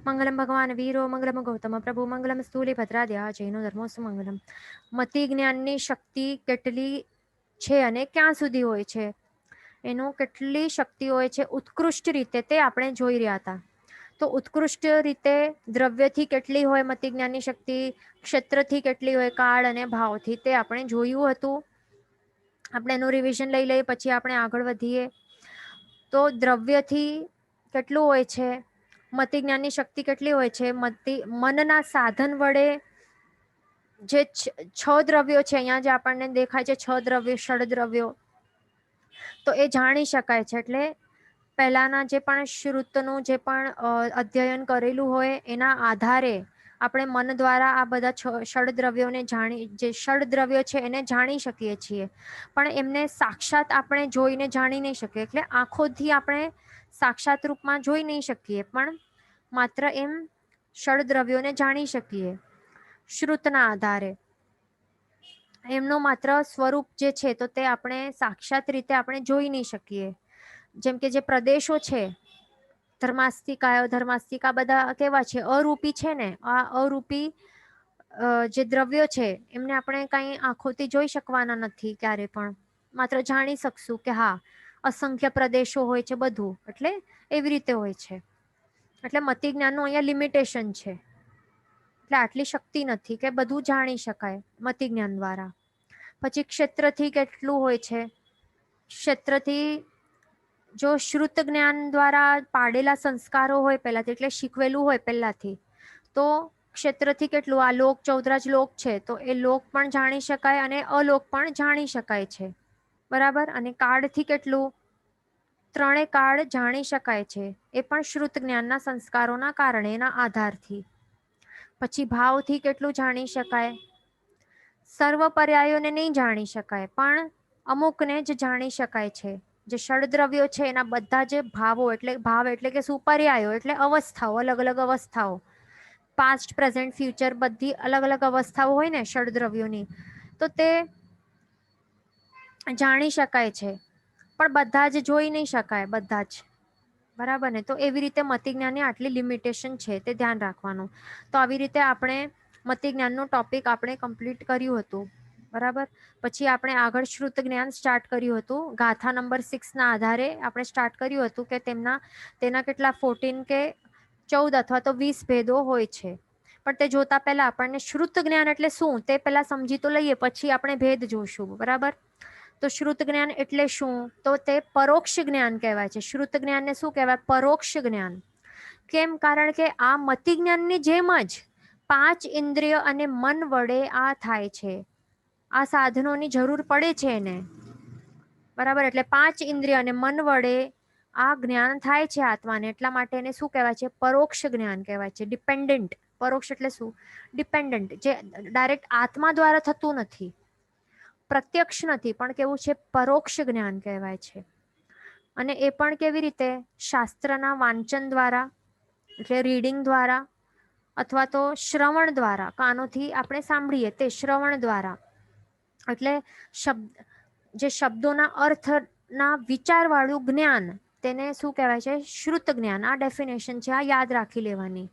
મંગલમ ભગવાન વીરો મંગલમ ગૌતમ પ્રભુ મંગલમ સ્થૂલિભદ્રાદ્યા જૈનો ધર્મોસ્તુ મંગલમ. મતિ જ્ઞાનની શક્તિ કેટલી છે અને ક્યાં સુધી હોય છે, એનું કેટલી શક્તિ હોય છે ઉત્કૃષ્ટ રીતે, તે આપણે જોઈ રહ્યા હતા. તો ઉત્કૃષ્ટ રીતે દ્રવ્યથી કેટલી હોય મતિ જ્ઞાનની શક્તિ, ક્ષેત્રથી કેટલી હોય, કાળ અને ભાવથી, તે આપણે જોયું હતું. આપણે એનું રિવિઝન લઈ લઈએ પછી આપણે આગળ વધીએ. તો દ્રવ્યથી કેટલું હોય છે, મતિ જ્ઞાનની શક્તિ કેટલી હોય છે, મનના સાધન વડે જે છ દ્રવ્યો છે, અહીંયા જે આપણને દેખાય છે છ દ્રવ્યો, ષડ તો એ જાણી શકાય છે. એટલે પહેલાના જે પણ શ્રુતનું જે પણ અધ્યયન કરેલું હોય એના આધારે આપણે મન દ્વારા આ બધા ષડદ્રવ્યોને જે ષડદ્રવ્યો છે એને જાણી શકીએ છીએ. પણ એમને સાક્ષાત આપણે જોઈને જાણી નહીં શકીએ. એટલે આંખોથી આપણે સાક્ષાત રૂપમાં જોઈ નહીં શકીએ, પણ માત્ર એમ ષડદ્રવ્યોને જાણી શકીએ શ્રુતના આધારે. એમનું માત્ર સ્વરૂપ જે છે તો તે આપણે સાક્ષાત રીતે આપણે જોઈ નહીં શકીએ. જેમ કે જે પ્રદેશો છે, ધર્માસ્તિકા બધા કેવા છે, અરૂપી છે ને. આ અરૂપી જે દ્રવ્યો છે એમને આપણે કઈ આંખોથી જોઈ શકવાના નથી ક્યારે પણ, માત્ર જાણી શકશું કે હા અસંખ્ય પ્રદેશો હોય છે બધું, એટલે એવી રીતે હોય છે. એટલે મતિ જ્ઞાનનું અહીંયા લિમિટેશન છે. એટલે આટલી શક્તિ નથી કે બધું જાણી શકાય મતિ જ્ઞાન દ્વારા. પછી ક્ષેત્રથી કેટલું હોય છે, ક્ષેત્રથી જો શ્રુત જ્ઞાન દ્વારા પાડેલા સંસ્કારો હોય પહેલાથી, એટલે શીખવેલું હોય પહેલાથી, તો ક્ષેત્રથી કેટલું, આ લોક 14 લોક છે તો એ લોક પણ જાણી શકાય અને અલોક પણ જાણી શકાય છે. બરાબર. અને કાળથી કેટલું, ત્રણેય કાળ જાણી શકાય છે, એ પણ શ્રુત જ્ઞાનના સંસ્કારોના કારણે, એના આધારથી. પછી ભાવથી કેટલું જાણી શકાય, સર્વ પર્યાયોને નહીં જાણી શકાય પણ અમુકને જ જાણી શકાય છે. જે ષડદ્રવ્યો છે એના બધા જે ભાવો, એટલે ભાવ એટલે કે શું, પર્યાયો એટલે અવસ્થાઓ, અલગ અલગ અવસ્થાઓ, પાસ્ટ પ્રેઝન્ટ ફ્યુચર, બધી અલગ અલગ અવસ્થાઓ હોય ને ષડદ્રવ્યોની, તો તે જાણી શકાય છે. પણ બધા જ જોઈ નહીં શકાય, બધા જ. બરાબર ને. તો એવી રીતે મતિ જ્ઞાનની આટલી લિમિટેશન છે, તે ધ્યાન રાખવાનું. તો આવી રીતે આપણે મતિ જ્ઞાનનું ટોપિક આપણે કમ્પ્લીટ કર્યું હતું. બરાબર. પછી આપણે આગળ શ્રુત જ્ઞાન સ્ટાર્ટ કર્યું હતું. ગાથા નંબર 6 ના આધારે આપણે સ્ટાર્ટ કર્યું હતું કે તેના કેટલા 14 કે 14 અથવા તો 20 ભેદો હોય છે. પણ તે જોતા પહેલા આપણને શ્રુત જ્ઞાન એટલે શું તે પહેલા સમજી તો લઈએ, પછી આપણે ભેદ જોશું. બરાબર. તો શ્રુત જ્ઞાન એટલે શું, તો તે પરોક્ષ જ્ઞાન કહેવાય છે. શ્રુત જ્ઞાનને શું કહેવાય, પરોક્ષ જ્ઞાન. કેમ, કારણ કે આ મતિ જ્ઞાનની જેમ જ 5 ઇન્દ્રિય અને મન વડે આ થાય છે. આ સાધનોની જરૂર પડે છે એને. બરાબર. એટલે 5 ઇન્દ્રિય અને મન વડે આ જ્ઞાન થાય છે આત્માને, એટલા માટે એને શું કહેવાય છે, પરોક્ષ જ્ઞાન કહેવાય છે. ડિપેન્ડન્ટ. પરોક્ષ એટલે શું, ડિપેન્ડન્ટ, જે ડાયરેક્ટ આત્મા દ્વારા થતું નથી, પ્રત્યક્ષ નથી, પણ કેવું છે, પરોક્ષ જ્ઞાન કહેવાય છે. અને એ પણ કેવી રીતે, શાસ્ત્રના વાંચન દ્વારા, એટલે રીડિંગ દ્વારા, અથવા તો શ્રવણ દ્વારા, કાનોથી આપણે સાંભળીએ તે શ્રવણ દ્વારા. એટલે જે શબ્દોના અર્થના વિચારવાળું જ્ઞાન, તેને શું કહેવાય છે, શ્રુત જ્ઞાન. આ ડેફિનેશન છે, આ યાદ રાખી લેવાની.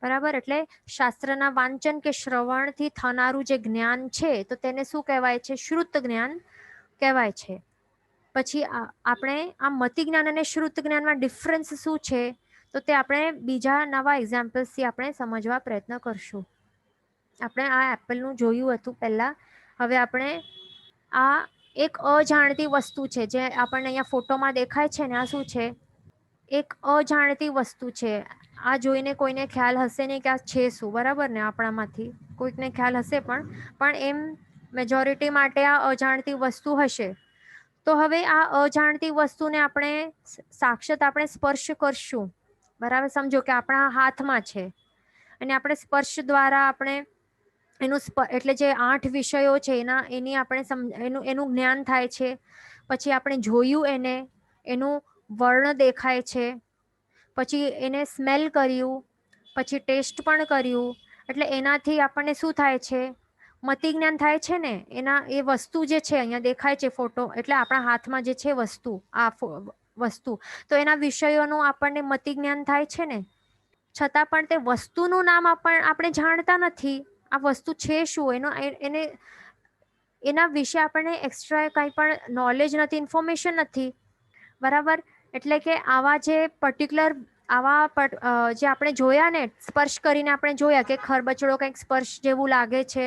બરાબર. એટલે શાસ્ત્રના વાંચન કે શ્રવણથી થનારું જે જ્ઞાન છે તો તેને શું કહેવાય છે, શ્રુત જ્ઞાન કહેવાય છે. પછી આપણે આ મતિ જ્ઞાન અને શ્રુત જ્ઞાનમાં ડિફરન્સ શું છે, તો તે આપણે બીજા નવા એક્ઝામ્પલ્સથી આપણે સમજવા પ્રયત્ન કરશું. આપણે આ એપલનું જોયું હતું પહેલા. હવે આપણે આ એક અજાણતી વસ્તુ છે જે આપણને અહીંયા ફોટોમાં દેખાય છે ને, આ શું છે, એક અજાણતી વસ્તુ છે. આ જોઈને કોઈને ખ્યાલ હશે નહીં કે આ છે શું. બરાબર ને. આપણામાંથી કોઈકને ખ્યાલ હશે, પણ એમ મેજોરિટી માટે આ અજાણતી વસ્તુ હશે. તો હવે આ અજાણતી વસ્તુને આપણે સાક્ષાત આપણે સ્પર્શ કરશું. બરાબર. સમજો કે આપણા હાથમાં છે અને આપણે સ્પર્શ દ્વારા આપણે એનું એટલે જે 8 વિષયો છે એની આપણે એનું જ્ઞાન થાય છે. પછી આપણે જોયું એને, એનું વર્ણ દેખાય છે, પછી એને સ્મેલ કર્યું, પછી ટેસ્ટ પણ કર્યું. એટલે એનાથી આપણને શું થાય છે, મતિ જ્ઞાન થાય છે ને. એના એ વસ્તુ જે છે અહીંયા દેખાય છે ફોટો, એટલે આપણા હાથમાં જે છે વસ્તુ, આ વસ્તુ, તો એના વિષયોનું આપણને મતિ જ્ઞાન થાય છે ને. છતાં પણ તે વસ્તુનું નામ આપણે જાણતા નથી. આ વસ્તુ છે શું, એને એના વિશે આપણને એક્સ્ટ્રા કંઈ પણ નોલેજ નથી, ઇન્ફોર્મેશન નથી. બરાબર. એટલે કે આવા જે પર્ટિક્યુલર જે આપણે જોયા ને, સ્પર્શ કરીને આપણે જોયા કે ખરબચડો કંઈક સ્પર્શ જેવું લાગે છે,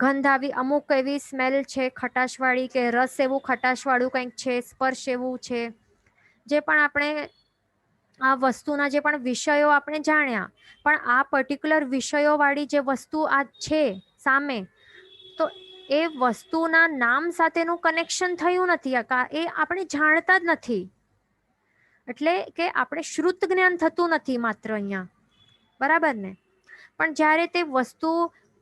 ગંધ આવી અમુક એવી સ્મેલ છે ખટાશવાળી, કે રસ એવું ખટાશવાળું કંઈક છે, સ્પર્શ એવું છે. જે પણ આપણે આ વસ્તુના જે પણ વિષયો આપણે જાણ્યા, પણ આ પર્ટિક્યુલર વિષયો વાળી જે વસ્તુ આ છે સામે, તો એ વસ્તુના નામ સાથેનું કનેક્શન થયું નથી. એ આપણે જાણતા જ નથી. એટલે કે આપણે શ્રુત જ્ઞાન થતું નથી માત્ર અહીંયા. બરાબર ને? પણ જ્યારે તે વસ્તુ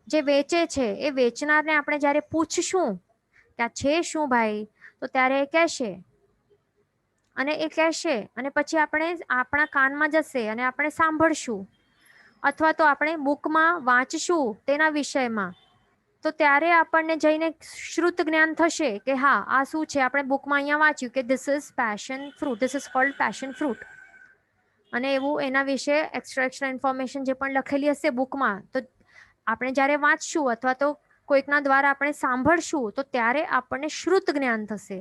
જે વેચે છે એ વેચનારને આપણે જ્યારે પૂછશું કે આ છે શું ભાઈ, તો ત્યારે એ કહેશે, અને એ કહેશે અને પછી આપણે આપણા કાનમાં જશે અને આપણે સાંભળશું, અથવા તો આપણે બુકમાં વાંચશું તેના વિષયમાં, તો ત્યારે આપણને જઈને શ્રુત જ્ઞાન થશે કે હા આ શું છે. આપણે બુકમાં અહીંયા વાંચ્યું કે this is passion fruit, this is called passion fruit, અને એવું એના વિશે એક્સ્ટ્રા ઇન્ફોર્મેશન જે પણ લખેલી હશે બુકમાં, તો આપણે જ્યારે વાંચશું અથવા તો કોઈકના દ્વારા આપણે સાંભળશું, તો ત્યારે આપણને શ્રુત જ્ઞાન થશે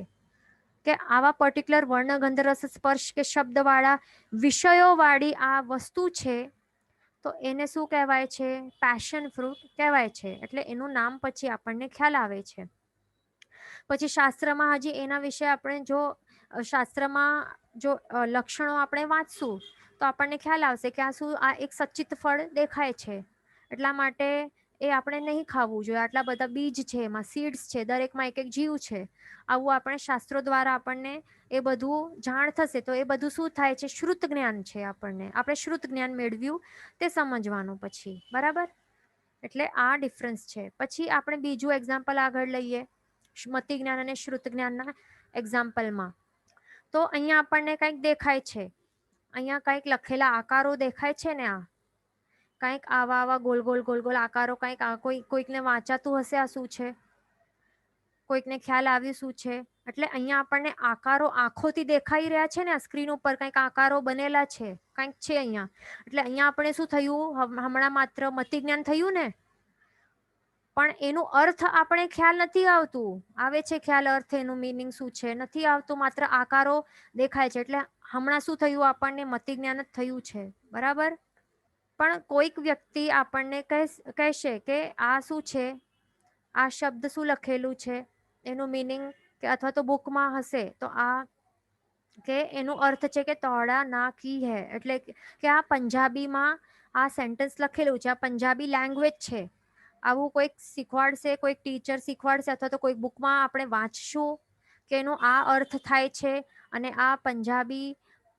કે આવા પર્ટિક્યુલર વર્ણ ગંધ રસ સ્પર્શ કે શબ્દવાળા વિષયોવાળી આ વસ્તુ છે, તો એને શું કહેવાય છે? પેશન ફ્રૂટ કહેવાય છે. એટલે એનું નામ પછી આપણને ખ્યાલ આવે છે. પછી શાસ્ત્રમાં હજી એના વિશે આપણે જો શાસ્ત્રમાં જો લક્ષણો આપણે વાંચશું, તો આપણને ખ્યાલ આવશે કે આ એક સચ્ચિત ફળ દેખાય છે, એટલા માટે એ આપણે નહીં ખાવું જોઈએ. આટલા બધા બીજ છે, એમાં સીડ્સ છે, દરેકમાં એક એક જીવ છે. આવું આપણે શાસ્ત્રો દ્વારા આપણને એ બધું જાણ થશે. તો એ બધું શું થાય છે? શ્રુત જ્ઞાન છે. આપણે શ્રુત જ્ઞાન મેળવ્યું તે સમજવાનું પછી. બરાબર. એટલે આ ડિફરન્સ છે. પછી આપણે બીજું એક્ઝામ્પલ આગળ લઈએ મતિ જ્ઞાન અને શ્રુત જ્ઞાનના એક્ઝામ્પલમાં. તો અહીંયા આપણને કંઈક દેખાય છે, અહીંયા કંઈક લખેલા આકારો દેખાય છે ને, આ કંઈક આવા ગોલ ગોલ ગોલ ગોલ આકારો, કંઈક કોઈકને વાંચાતું હશે આ શું છે, કોઈકને ખ્યાલ આવ્યું શું છે. એટલે અહીંયા આપણને આકારો આંખોથી દેખાઈ રહ્યા છે ને, આ સ્ક્રીન ઉપર કંઈક આકારો બનેલા છે, કંઈક છે અહીંયા. એટલે અહીંયા આપણે શું થયું? હમણાં માત્ર મતિ જ્ઞાન થયું ને, પણ એનું અર્થ આપણે ખ્યાલ નથી આવતું. આવે છે ખ્યાલ, અર્થ એનું મિનિંગ શું છે નથી આવતું, માત્ર આકારો દેખાય છે. એટલે હમણાં શું થયું? આપણને મતિ જ્ઞાન જ થયું છે. બરાબર. પણ કોઈક વ્યક્તિ આપણને કહેશે કે આ શું છે, આ શબ્દ શું લખેલું છે, એનું મિનિંગ, કે અથવા તો બુકમાં હશે તો આ કે એનું અર્થ છે કે તોડા ના કી હે, એટલે કે આ પંજાબીમાં આ સેન્ટેન્સ લખેલું છે, આ પંજાબી લેંગ્વેજ છે. આવું કોઈક શીખવાડશે, કોઈક ટીચર શીખવાડશે, અથવા તો કોઈક બુકમાં આપણે વાંચશું કે એનો આ અર્થ થાય છે, અને આ પંજાબી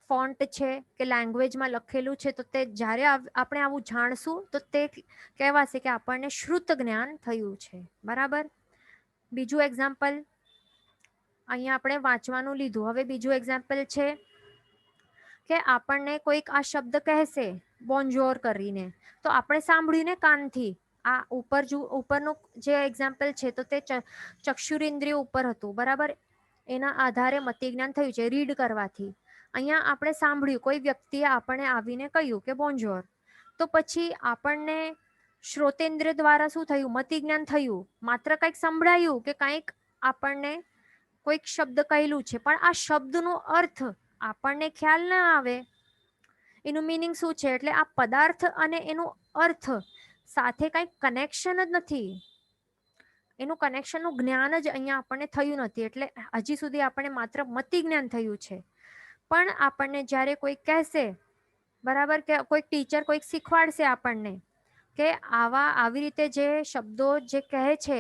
ફોન્ટ છે કે લેંગ્વેજમાં લખેલું છે. તો તે જ્યારે આપણે આવું જાણશું તો તે કહેવાશે કે આપણને શ્રુત જ્ઞાન થયું છે. બરાબર. બીજું એક્ઝામ્પલ અહીંયા આપણે વાંચવાનું લીધું. હવે બીજું એક્ઝામ્પલ છે કે આપણને કોઈક આ શબ્દ કહેશે બોન્જોર કરીને, તો આપણે સાંભળીને કાનથી, આ ઉપરનું જે એક્ઝામ્પલ છે તો તે ચક્ષુરેન્દ્રિય ઉપર હતું. બરાબર. એના આધારે મતિ જ્ઞાન થયું છે રીડ કરવાથી. અહીંયા આપણે સાંભળ્યું, કોઈ વ્યક્તિએ આપણને આવીને કહ્યું કે બોન્જોર, તો પછી આપણને શ્રોતેન્દ્ર દ્વારા શું થયું? મતિ જ્ઞાન થયું. માત્ર કંઈક સંભળાયું કે કંઈક આપણને કોઈક શબ્દ કહેલું છે, પણ આ શબ્દનો અર્થ આપણને ખ્યાલ ના આવે, એનું મિનિંગ શું છે. એટલે આ પદાર્થ અને એનો અર્થ સાથે કંઈક કનેક્શન જ નથી, એનું કનેક્શનનું જ્ઞાન જ અહીંયા આપણને થયું નથી. એટલે હજી સુધી આપણને માત્ર મતિ જ્ઞાન થયું છે. પણ આપણને જ્યારે કોઈ કહેશે, બરાબર, કે કોઈક ટીચર કોઈક શીખવાડશે આપણને કે આવી રીતે જે શબ્દો જે કહે છે,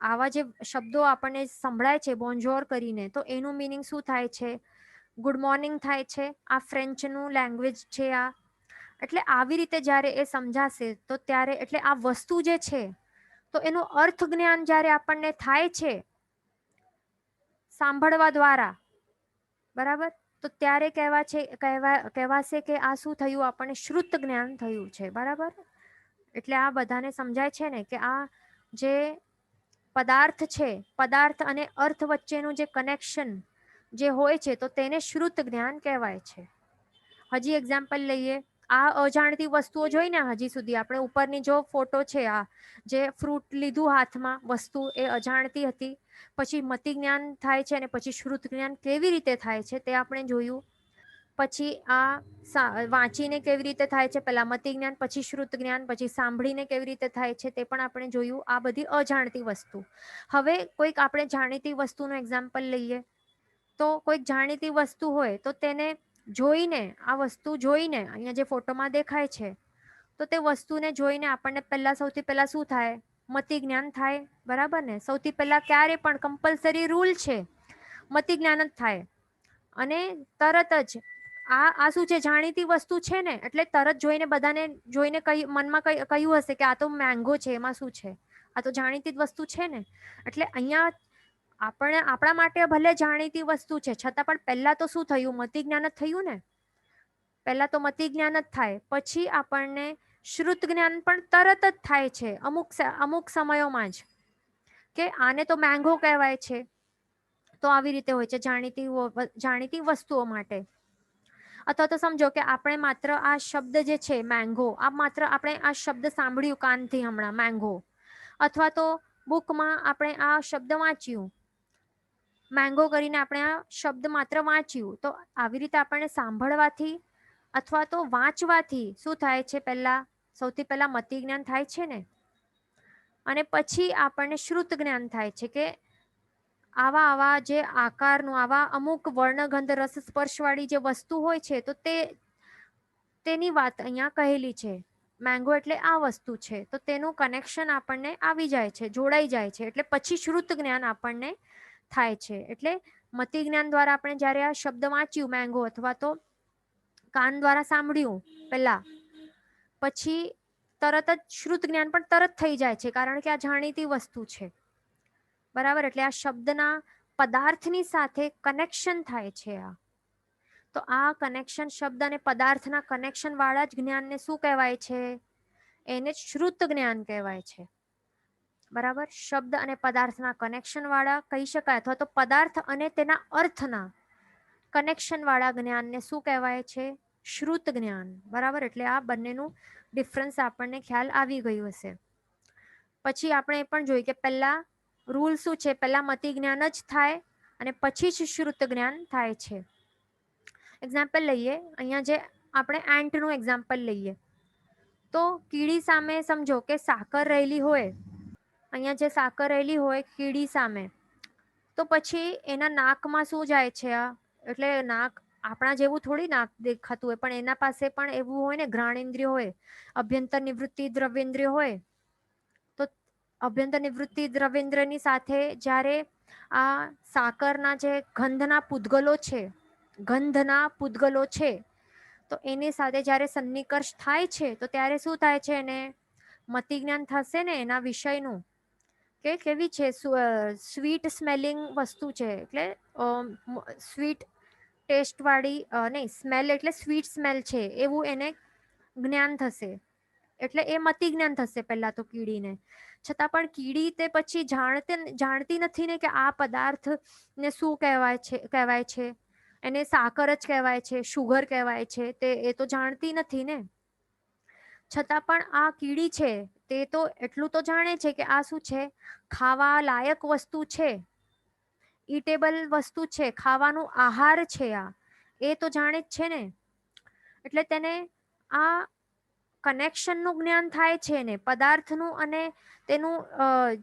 આવા જે શબ્દો આપણને સંભળાય છે બોન્જોર કરીને, તો એનું મિનિંગ શું થાય છે? ગુડ મોર્નિંગ થાય છે. આ ફ્રેન્ચનું લેંગ્વેજ છે આ. એટલે આવી રીતે જ્યારે એ સમજાશે તો ત્યારે, એટલે આ વસ્તુ જે છે તો એનું અર્થ જ્ઞાન જ્યારે આપણને થાય છે સાંભળવા દ્વારા, બરાબર, તો ત્યારે કહેવાશે કે આ શું થયું? આપણને શ્રુત જ્ઞાન થયું છે. બરાબર. એટલે આ બધાને સમજાય છે ને કે આ જે પદાર્થ છે, પદાર્થ અને અર્થ વચ્ચેનું જે કનેક્શન જે હોય છે, તો તેને શ્રુત જ્ઞાન કહેવાય છે. હજી એક્ઝામ્પલ લઈએ. આ અજાણતી વસ્તુઓ જોઈને હજી સુધી આપણે ઉપરની જો ફોટો છે, આ જે ફ્રૂટ લીધું હાથમાં વસ્તુ એ અજાણતી હતી, પછી મતિ જ્ઞાન થાય છે અને પછી શ્રુત જ્ઞાન કેવી રીતે થાય છે તે આપણે જોયું. પછી આ વાંચીને કેવી રીતે થાય છે, પહેલા મતિ જ્ઞાન, પછી શ્રુત જ્ઞાન, પછી સાંભળીને કેવી રીતે થાય છે તે પણ આપણે જોયું. આ બધી અજાણતી વસ્તુ. હવે કોઈક આપણે જાણીતી વસ્તુનું એક્ઝામ્પલ લઈએ. તો કોઈક જાણીતી વસ્તુ હોય તો તેને જોઈને, આ વસ્તુ જોઈને, અહીંયા જે ફોટોમાં દેખાય છે તો તે વસ્તુને જોઈને આપણને સૌથી પહેલા શું થાય? મતિ જ્ઞાન થાય. બરાબર ને? સૌથી પહેલા ક્યારે પણ કમ્પલસરી રૂલ છે, મતિ જ્ઞાન જ થાય. અને તરત જ આ શું છે? જાણીતી વસ્તુ છે ને, એટલે તરત જોઈને બધાને જોઈને મનમાં કહ્યું હશે કે આ તો મેંગો છે, એમાં શું છે? આ તો જાણીતી જ વસ્તુ છે ને. એટલે અહીંયા આપણા માટે ભલે જાણીતી વસ્તુ છે, છતાં પણ પહેલા તો શું થયું? મતિ જ્ઞાન જ થયું ને. પહેલા તો મતિ જ્ઞાન જ થાય, પછી આપણને શ્રુત જ્ઞાન પણ તરત જ થાય છે, અમુક સમયોમાં જ, કે આને તો મેંગો કહેવાય છે. તો આવી રીતે હોય છે જાણીતી વસ્તુઓ માટે. અથવા તો સમજો કે આપણે માત્ર આ શબ્દ જે છે મેંગો, આ માત્ર આપણે આ શબ્દ સાંભળ્યું કાનથી હમણાં, મેંગો, અથવા તો બુકમાં આપણે આ શબ્દ વાંચ્યું, મેંગો કરીને આપણે આ શબ્દ માત્ર વાંચ્યું. તો આવી રીતે આપણને સાંભળવાથી અથવા તો વાંચવાથી શું થાય છે? સૌથી પહેલા મતિ જ્ઞાન થાય છે ને, અને પછી આપણને શ્રુત જ્ઞાન થાય છે કે આવા જે આકારનું, આવા અમુક વર્ણગંધ રસ સ્પર્શવાળી જે વસ્તુ હોય છે તો તેની વાત અહીંયા કહેલી છે. મેંગો એટલે આ વસ્તુ છે, તો તેનું કનેક્શન આપણને આવી જાય છે, જોડાઈ જાય છે. એટલે પછી શ્રુત જ્ઞાન આપણને થાય છે. એટલે મતિ જ્ઞાન દ્વારા આપણે જ્યારે આ શબ્દ વાંચ્યું મેંગો, અથવા તો કાન દ્વારા સાંભળ્યું પહેલા, પછી તરત જ શ્રુત જ્ઞાન પણ તરત થઈ જાય છે, કારણ કે આ જાણીતી વસ્તુ છે. બરાબર? એટલે આ શબ્દના પદાર્થની સાથે કનેક્શન થાય છે. તો આ કનેક્શન, શબ્દ અને પદાર્થના કનેક્શન વાળા જ જ્ઞાનને શું કહેવાય છે? એને શ્રુત જ્ઞાન કહેવાય છે. બરાબર? શબ્દ અને પદાર્થના કનેક્શન વાળા કહી શકાય, અથવા તો પદાર્થ અને તેના અર્થના કનેક્શન વાળા જ્ઞાનને શું કહેવાય છે? શ્રુત જ્ઞાન. બરાબર? એટલે આ બંનેનું ડિફરન્સ આપણને ખ્યાલ આવી ગયું હશે. પછી આપણે એ પણ જોયું કે પહેલા રૂલ શું છે? પહેલા મતિ જ્ઞાન જ થાય અને પછી જ શ્રુત જ્ઞાન થાય છે. એક્ઝામ્પલ લઈએ, અહીંયા જે આપણે એન્ટનું એક્ઝામ્પલ લઈએ, તો કીડી સામે સમજો કે સાકર રહેલી હોય, અહીંયા જે સાકર રહેલી હોય કીડી સામે, તો પછી એના નાકમાં શું જાય છે? એટલે નાક આપણા જેવું થોડી નાક દેખાતું હોય, પણ એના પાસે પણ એવું હોય ને, ઘ્રાણેન્દ્રિય હોય, અભ્યંતર નિવૃત્તિ દ્રવ્યેન્દ્રિય હોય. તો અભ્યંતર નિવૃત્તિ દ્રવ્યેન્દ્રની સાથે જ્યારે આ સાકરના જે ગંધના પૂદગલો છે, તો એની સાથે જ્યારે સન્નિકર્ષ થાય છે, તો ત્યારે શું થાય છે? એને મતિ જ્ઞાન થશે ને એના વિષયનું, કે કેવી છે, સ્વીટ સ્મેલિંગ વસ્તુ છે, એટલે સ્વીટ ટેસ્ટ વાળી, નહીં, સ્મેલ એટલે સ્વીટ સ્મેલ છે એવું એને જ્ઞાન થશે. એટલે એ મતિ જ્ઞાન થશે પહેલા તો કીડીને. છતાં પણ કીડી તે પછી જાણતી નથી ને કે આ પદાર્થ ને શું કહેવાય છે. એને સાકર જ કહેવાય છે, શુગર કહેવાય છે, એ તો જાણતી નથી ને. છતાં પણ આ કીડી છે તે તો એટલું તો જાણે છે કે આ શું છે? ખાવા લાયક વસ્તુ છે, ઈટેબલ વસ્તુ છે, ખાવાનું આહાર છે. એ તો જાણે જ છે ને. એટલે તેને આ કનેક્શનનું જ્ઞાન થાય છે ને, પદાર્થનું, અને તેનું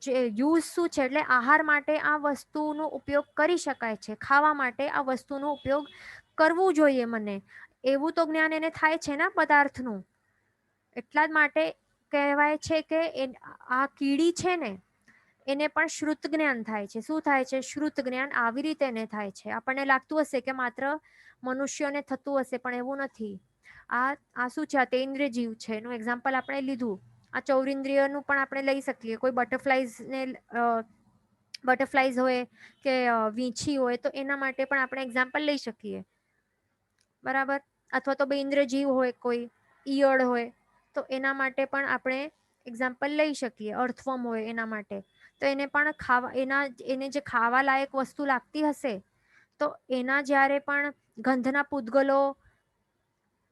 જે યુઝ શું છે, એટલે આહાર માટે આ વસ્તુનો ઉપયોગ કરી શકાય છે, ખાવા માટે આ વસ્તુનો ઉપયોગ કરવું જોઈએ મને, એવું તો જ્ઞાન એને થાય છે ને પદાર્થનું. એટલા જ માટે કહેવાય છે કે આ કીડી છે ને એને પણ શ્રુત જ્ઞાન થાય છે. શું થાય છે? શ્રુત જ્ઞાન. આવી રીતે એને થાય છે. આપણને લાગતું હશે કે માત્ર મનુષ્યોને થતું હશે, પણ એવું નથી. આ શું છે? અતેન્દ્રિય જીવ છે એનું એક્ઝામ્પલ આપણે લીધું. આ ચૌરિન્દ્રિયનું પણ આપણે લઈ શકીએ. કોઈ બટરફ્લાઈઝ હોય કે વીંછી હોય, તો એના માટે પણ આપણે એક્ઝામ્પલ લઈ શકીએ. બરાબર? અથવા તો બેન્દ્રિય જીવ હોય, કોઈ ઈયળ હોય, તો એના માટે પણ આપણે એક્ઝામ્પલ લઈ શકીએ. અર્થવર્મ હોય એના માટે, તો એને પણ એને જે ખાવા લાયક વસ્તુ લાગતી હશે, તો એના જ્યારે પણ ગંધના પૂદગલો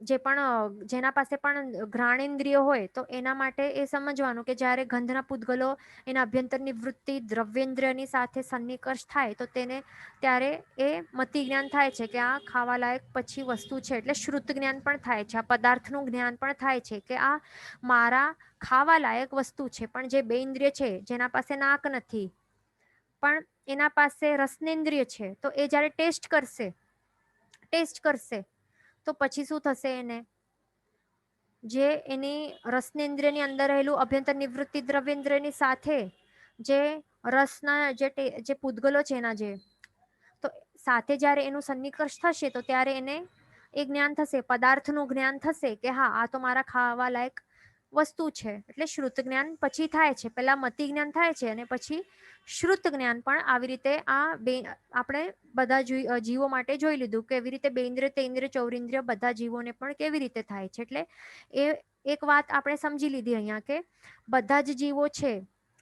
જે પણ જેના પાસે પણ ઘ્રાણેન્દ્રિય હોય તો એના માટે એ સમજવાનું કે જ્યારે ગંધના પૂતગલો એના અભ્યંતરની વૃત્તિ દ્રવ્યેન્દ્રિયની સાથે સન્નિકર્ષ થાય તો તેને ત્યારે એ મતિ જ્ઞાન થાય છે કે આ ખાવાલાયક પછી વસ્તુ છે. એટલે શ્રુત જ્ઞાન પણ થાય છે, આ પદાર્થનું જ્ઞાન પણ થાય છે કે આ મારા ખાવાલાયક વસ્તુ છે. પણ જે બે ઇન્દ્રિય છે, જેના પાસે નાક નથી પણ એના પાસે રસનેન્દ્રિય છે, તો એ જ્યારે ટેસ્ટ કરશે તો પછી શું થશે? એને જે એની રસનેન્દ્રિયની અંદર રહેલું અભ્યંતર નિવૃત્તિ દ્રવ્યેન્દ્રિયની સાથે જે રસના જે પૂતગલો છે એના જે તો સાથે જ્યારે એનું સન્નિકર્ષ થશે તો ત્યારે એને એ જ્ઞાન થશે, પદાર્થનું જ્ઞાન થશે કે હા આ તો મારા ખાવા લાયક વસ્તુ છે. એટલે શ્રુત જ્ઞાન પછી થાય છે. પહેલા મતિ જ્ઞાન થાય છે અને પછી શ્રુત જ્ઞાન પણ આવી રીતે આ બે આપણે બધા જીવો માટે જોઈ લીધું કે એવી રીતે બેન્દ્રિય તેન્દ્રિય ચૌરિન્દ્રિય બધા જીવોને પણ કેવી રીતે થાય છે. એટલે એ એક વાત આપણે સમજી લીધી અહીંયા કે બધા જ જીવો છે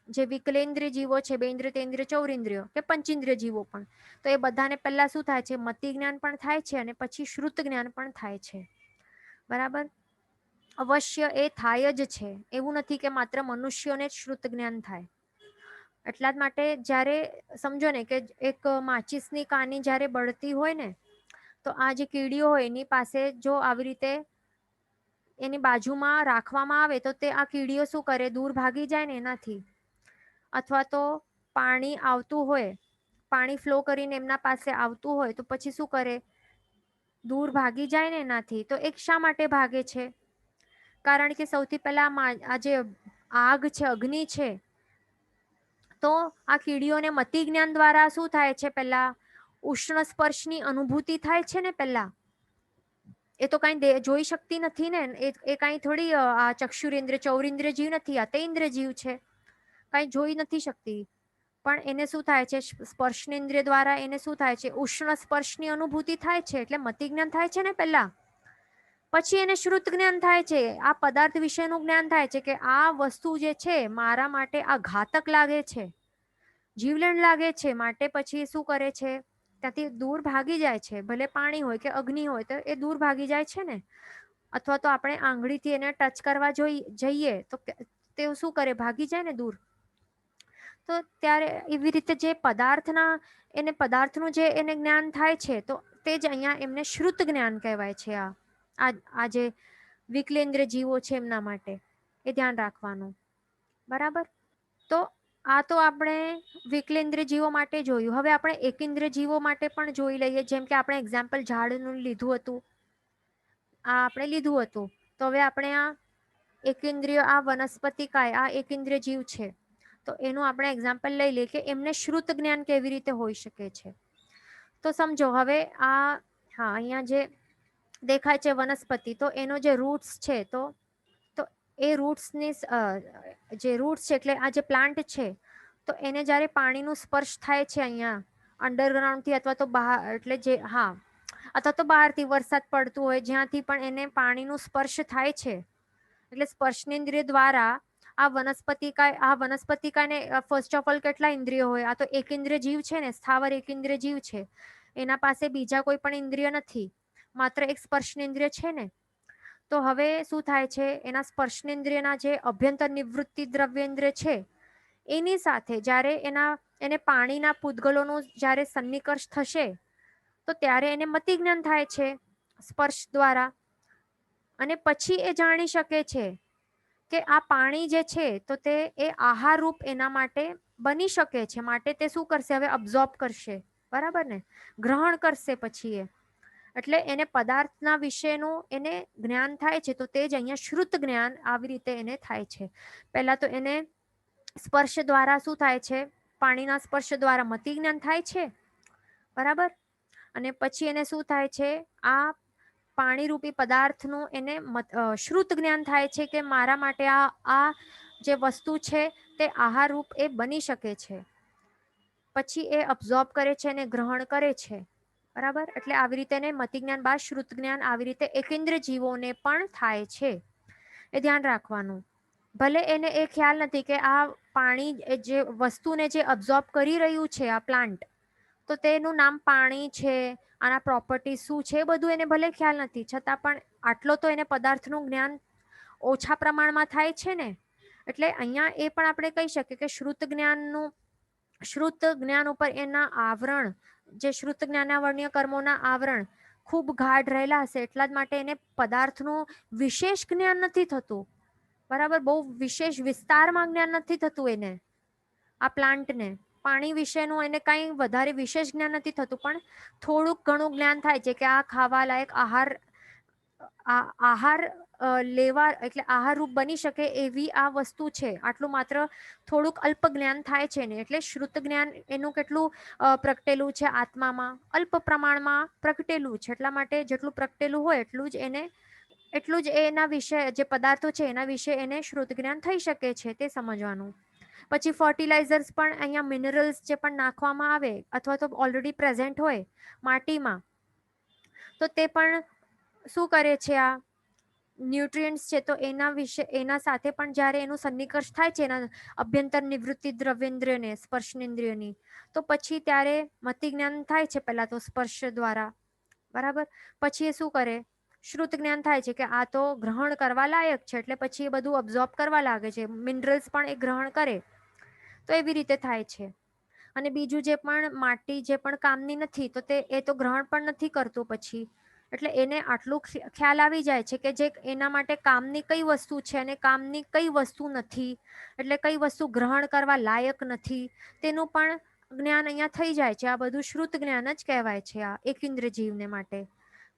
જે વિકલેન્દ્રિય જીવો છે, બેન્દ્રિય તેન્દ્રિય ચૌરિન્દ્રિય કે પંચેન્દ્રિય જીવો પણ, તો એ બધાને પહેલા શું થાય છે? મતિ જ્ઞાન પણ થાય છે અને પછી શ્રુત જ્ઞાન પણ થાય છે. બરાબર? અવશ્ય એ થાય જ છે. એવું નથી કે માત્ર મનુષ્યોને જ શ્રુત જ્ઞાન થાય. એટલા જ માટે જ્યારે સમજો ને કે એક માચીસની કાની જ્યારે બળતી હોય ને તો આ જે કીડીઓ હોય એની પાસે જો આવી રીતે એની બાજુમાં રાખવામાં આવે તો તે આ કીડીઓ શું કરે? દૂર ભાગી જાય ને એનાથી. અથવા તો પાણી આવતું હોય, પાણી ફ્લો કરીને એમના પાસે આવતું હોય તો પછી શું કરે? દૂર ભાગી જાય ને એનાથી. તો એક શા માટે ભાગે છે? કારણ કે સૌથી પહેલા આ જે આગ છે, અગ્નિ છે, તો આ કીડીઓને મતિ જ્ઞાન દ્વારા શું થાય છે? પહેલા ઉષ્ણ સ્પર્શની અનુભૂતિ થાય છે ને. પહેલા એ તો કઈ જોઈ શકતી નથી ને, એ કઈ થોડી આ ચક્ષુરેન્દ્ર ચૌરેન્દ્ર જીવ નથી, આ તેન્દ્ર જીવ છે, કઈ જોઈ નથી શકતી. પણ એને શું થાય છે? સ્પર્શનેન્દ્રિય દ્વારા એને શું થાય છે? ઉષ્ણ સ્પર્શની અનુભૂતિ થાય છે. એટલે મતિ જ્ઞાન થાય છે ને પહેલા, પછી એને શ્રુત જ્ઞાન થાય છે. આ પદાર્થ વિશેનું જ્ઞાન થાય છે કે આ વસ્તુ જે છે મારા માટે આ ઘાતક લાગે છે, જીવલેણ લાગે છે. માટે પછી શું કરે છે? ત્યાંથી દૂર ભાગી જાય છે. ભલે પાણી હોય કે અગ્નિ હોય તો એ દૂર ભાગી જાય છે ને. અથવા તો આપણે આંગળીથી એને ટચ કરવા જઈએ તો તે શું કરે? ભાગી જાય ને દૂર. તો ત્યારે એવી રીતે જે પદાર્થના એને પદાર્થનું જે એને જ્ઞાન થાય છે તો તે જ અહીંયા એમને શ્રુત જ્ઞાન કહેવાય છે. આ જે વિકલેન્દ્ર જીવો છે એમના માટે એ ધ્યાન રાખવાનું. બરાબર? તો આ તો આપણે વિકલેન્દ્ર જીવો માટે જોયું. હવે આપણે એકેન્દ્ર જીવો માટે પણ જોઈ લઈએ. જેમ કે આપણે એક્ઝામ્પલ ઝાડનું લીધું હતું, આ આપણે લીધું હતું. તો હવે આપણે આ એકેન્દ્રિય આ વનસ્પતિ કાય આ એકેન્દ્રિય જીવ છે તો એનું આપણે એક્ઝામ્પલ લઈ લઈએ કે એમને શ્રુત જ્ઞાન કેવી રીતે હોઈ શકે છે. તો સમજો હવે આ હા અહીંયા જે દેખાય છે વનસ્પતિ, તો એનો જે રૂટ્સ છે તો એ રૂટ્સની જે રૂટ્સ છે એટલે આ જે પ્લાન્ટ છે તો એને જ્યારે પાણીનું સ્પર્શ થાય છે અહીંયા અંડરગ્રાઉન્ડથી અથવા તો બહાર એટલે જે હા અથવા તો બહારથી વરસાદ પડતું હોય જ્યાંથી પણ એને પાણીનું સ્પર્શ થાય છે એટલે સ્પર્શનેન્દ્રિય દ્વારા આ વનસ્પતિકાને ફર્સ્ટ ઓફ ઓલ કેટલા ઇન્દ્રિયો હોય? આ તો એક ઇન્દ્રિય જીવ છે ને, સ્થાવર એક ઇન્દ્રિય જીવ છે. એના પાસે બીજા કોઈ પણ ઇન્દ્રિય નથી, માત્ર એક સ્પર્શનેન્દ્રિય છે ને. તો હવે શું થાય છે? એના સ્પર્શનેન્દ્રિયના જે અભ્યંતર નિવૃત્તિ દ્રવ્યેન્દ્ર છે એની સાથે જ્યારે એને પાણીના પૂતગલોનું જ્યારે સન્નિકર્ષ થશે તો ત્યારે એને મતિ જ્ઞાન થાય છે સ્પર્શ દ્વારા. અને પછી એ જાણી શકે છે કે આ પાણી જે છે તો તે એ આહાર રૂપ એના માટે બની શકે છે. માટે તે શું કરશે? હવે અબ્ઝોર્બ કરશે. બરાબર ને? ગ્રહણ કરશે પછી એ. એટલે એને પદાર્થના વિશેનું એને જ્ઞાન થાય છે તો તે જ અહીંયા શ્રુત જ્ઞાન આવી રીતે એને થાય છે. પહેલા તો એને સ્પર્શ દ્વારા શું થાય છે? પાણીના સ્પર્શ દ્વારા મતિ જ્ઞાન થાય છે. બરાબર? અને પછી એને શું થાય છે? આ પાણી રૂપી પદાર્થનું એને શ્રુત જ્ઞાન થાય છે કે મારા માટે આ જે વસ્તુ છે તે આહાર રૂપ એ બની શકે છે. પછી એ અબ્ઝોર્બ કરે છે અને ગ્રહણ કરે છે. બરાબર? એટલે આવી રીતે મતિ જ્ઞાન બાદ શ્રુત જ્ઞાન આવી રીતે એકેન્દ્ર જીવોને પણ થાય છે. એ ધ્યાન રાખવાનું. ભલે એને એ ખ્યાલ નથી કે આ પાણી જે વસ્તુને જે અબ્ઝોર્બ કરી રહ્યું છે આ પ્લાન્ટ, તો તેનું નામ પાણી છે, આના પ્રોપર્ટી શું છે, બધું એને ભલે ખ્યાલ નથી, છતાં પણ આટલો તો એને પદાર્થનું જ્ઞાન ઓછા પ્રમાણમાં થાય છે ને. એટલે અહીંયા એ પણ આપણે કહી શકીએ કે શ્રુત જ્ઞાન ઉપર એના આવરણ, જે શ્રુત જ્ઞાનાવર્ણ્ય કર્મોના આવરણ ખૂબ ગાઢ રહેલા હશે, એટલા જ માટે એને પદાર્થનું વિશેષ જ્ઞાન નથી થતું. બરાબર, બહુ વિશેષ વિસ્તારમાં જ્ઞાન નથી થતું એને. આ પ્લાન્ટને પાણી વિશેનું એને કંઈ વધારે વિશેષ જ્ઞાન નથી થતું, પણ થોડુંક ઘણું જ્ઞાન થાય છે કે આ ખાવા લાયક આહાર લેવા, એટલે આહાર રૂપ બની શકે એવી આ વસ્તુ છે. આટલું માત્ર થોડુંક અલ્પ જ્ઞાન થાય છે ને. એટલે શ્રુત જ્ઞાન એનું કેટલું પ્રગટેલું છે આત્મામાં, અલ્પ પ્રમાણમાં પ્રગટેલું છે. એટલા માટે જેટલું પ્રગટેલું હોય એટલું જ એના વિશે, જે પદાર્થો છે એના વિશે એને શ્રુત જ્ઞાન થઈ શકે છે, તે સમજવાનું. પછી ફર્ટિલાઇઝર્સ પણ અહીંયા મિનરલ્સ જે પણ નાખવામાં આવે અથવા તો ઓલરેડી પ્રેઝન્ટ હોય માટીમાં, તો તે પણ શું કરે છે, આ ન્યુટ્રિયન્ટ્સ છે, તો એના વિશે, એના સાથે પણ જ્યારે એનું સન્નિકર્ષ થાય છે એના અભ્યંતર નિવૃત્તિ દ્રવ્યેન્દ્રિયને, સ્પર્શનેન્દ્રિયની, તો પછી ત્યારે મતિ જ્ઞાન થાય છે પહેલા તો સ્પર્શ દ્વારા. બરાબર, પછી એ શું કરે, શ્રુત જ્ઞાન થાય છે કે આ તો ગ્રહણ કરવા લાયક છે, એટલે પછી એ બધું અબ્ઝોર્બ કરવા લાગે છે, મિનરલ્સ પણ એ ગ્રહણ કરે. તો એવી રીતે થાય છે. અને બીજું જે પણ માટી જે પણ કામની નથી, તો એ તો ગ્રહણ પણ નથી કરતું પછી. એટલે એને આટલું ખ્યાલ આવી જાય છે કે જે એના માટે કામની કઈ વસ્તુ છે અને કામની કઈ વસ્તુ નથી, એટલે કઈ વસ્તુ ગ્રહણ કરવા લાયક નથી, તેનું પણ જ્ઞાન અહીંયા થઈ જાય છે. આ બધું શ્રુત જ્ઞાન જ કહેવાય છે આ એકેન્દ્ર જીવને માટે.